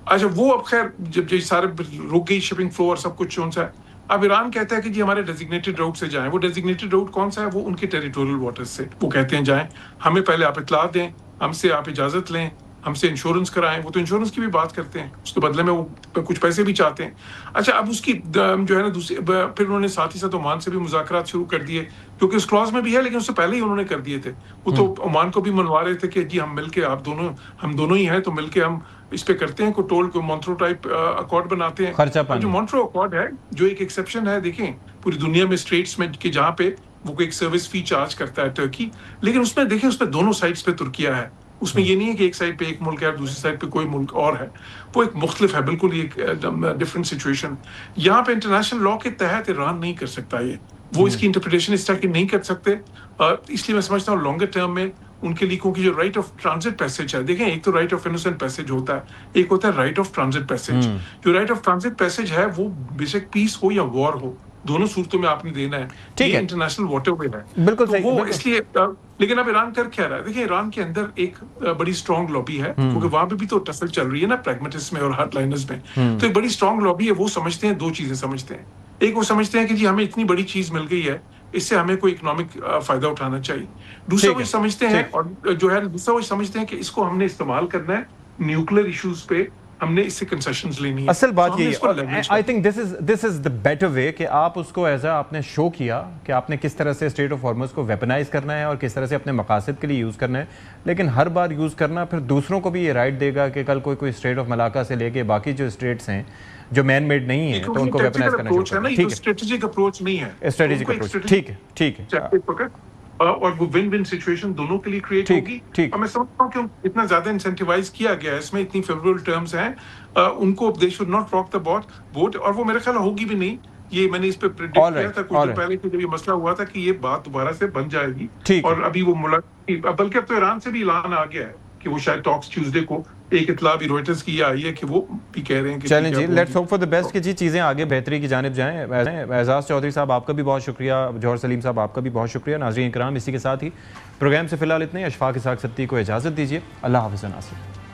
اچھا وہ اب خیر جب یہ سارے رک گئی شپنگ فلو اور سب کچھ کون سا ہے, اب ایران کہتا ہے کہ جی ہمارے ڈیزگنیٹڈ روٹ سے جائیں. وہ ڈیزگنیٹڈ روٹ کون سا ہے, وہ ان کے ٹیریٹوریل واٹرز سے, وہ کہتے ہیں جائیں, ہمیں پہلے آپ اطلاع دیں, ہم سے آپ اجازت لیں, ہم سے انشورنس کرائیں. وہ تو انشورنس کی بھی بات کرتے ہیں, اس کے بدلے میں وہ کچھ پیسے بھی چاہتے ہیں. اچھا اب اس کی جو ہے نا دوسری پھر انہوں نے ساتھ ہی ساتھ عمان سے بھی مذاکرات شروع کر دیے, کیونکہ اس کلاز میں بھی ہے, لیکن اس سے پہلے ہی انہوں نے کر دیے تھے. وہ تو عمان کو بھی منوا رہے تھے کہ جی ہم مل کے ہم دونوں ہی ہیں, تو مل کے ہم اس پہ کرتے ہیں کوئی ٹول, کوئی مونٹرو ٹائپ اکارڈ بناتے ہیں. جو مونٹرو اکارڈ ہے جو ایک ایکسیپشن ہے, دیکھیں پوری دنیا میں اسٹریٹس میں کہ جہاں پہ وہ ایک سروس فی چارج کرتا ہے ٹرکی, لیکن اس میں دیکھیں اس میں دونوں سائڈس پہ ترکیہ ہے. اس میں یہ نہیں ہے کہ ایک سائڈ پہ ایک ملک ہے اور دوسری سائڈ پہ کوئی ملک اور ہے, وہ ایک مختلف ہے, بالکل ایک ڈفرینٹ سچویشن. یہاں پہ انٹرنیشنل لا کے تحت ایران نہیں کر سکتا یہ, वो इसकी इंटरप्रिटेशन इस तरह की नहीं कर सकते, इसलिए मैं समझता हूँ लॉन्गर टर्म में उनके लिए, क्योंकि जो राइट ऑफ ट्रांजिट पैसेज है, देखें एक तो राइट ऑफ इनोसेंट पैसेज होता है, एक होता है राइट ऑफ ट्रांजिट पैसेज। जो राइट ऑफ ट्रांजिट पैसेज है वो बेशक पीस हो या वॉर हो, दोनों सूरतों में आपने देना है, ठीक है, इंटरनेशनल वाटरवे है, बिल्कुल तो सही, वो इसलिए। लेकिन अब ईरान कर क्या रहा है, देखिए ईरान के अंदर एक बड़ी स्ट्रॉन्ग लॉबी है, क्योंकि वहां पे भी तो टसल चल रही है ना प्रैग्मेटिस्ट में और हार्डलाइनर्स में, तो एक बड़ी स्ट्रॉन्ग लॉबी है। वो समझते हैं, दो चीजें समझते हैं, एक वो समझते हैं कि जी हमें इतनी बड़ी चीज मिल गई है, इससे हमें कोई इकोनॉमिक फायदा उठाना चाहिए। दूसरा वो समझते हैं, और जो है दूसरा वो समझते हैं कि इसको हमने इस्तेमाल करना है न्यूक्लियर इश्यूज पे, हमने इससे कंसेशंस लेनी है। असल बात यही है, I think this is the better way कि आप उसको एज आपने शो किया कि आपने किस तरह से स्ट्रेट ऑफ हॉर्मुज़ को वेपनाइज करना है और किस तरह से अपने मकासद के लिए यूज़ करना है, लेकिन हर बार यूज़ करना फिर दूसरों को भी ये राइट देगा कि कल कोई स्ट्रेट ऑफ मलाका से लेके बाकी जो स्टेट्स हैं जो मैन मेड नहीं है, तो उनको वेपनाइज करना शुरू करना। ठीक है, स्ट्रेटेजिक अप्रोच नहीं है, स्ट्रेटेजिक अप्रोच, ठीक है, ठीक है, और वो विन विन सिचुएशन दोनों के लिए क्रिएट होगी। और मैं समझता हूँ कि इतना ज्यादा इंसेंटिवाइज किया गया है, इसमें इतनी फेवरेबल टर्म्स हैं, उनको they should not rock the boat, और वो मेरे ख्याल होगी भी नहीं। ये मैंने इस पे प्रेडिक्ट किया था कुछ दिन पहले कि जब ये मसला हुआ था कि ये बात दोबारा से बन जाएगी, और अभी वो मुलाकात, बल्कि अब तो ईरान से भी ऐलान आ गया है कि वो शायद टॉक्स ट्यूसडे को, एक इत्तला भी रॉयटर्स की आई है कि वो भी कह रहे हैं कि चलें जी, let's hope for the best कि जी चीज़ें आगे बेहतरी की जानिब जाएं। एजाज चौधरी साहब आपका भी बहुत शुक्रिया, जौहर सलीम साहब आपका भी बहुत शुक्रिया। नाज़रीन इकराम, इसी के साथ ही प्रोग्राम से फिलहाल इतने। अशफाक इसहाक सत्ती को इजाज़त दीजिए। अल्लाह हाफ़िज़ नाज़रीन।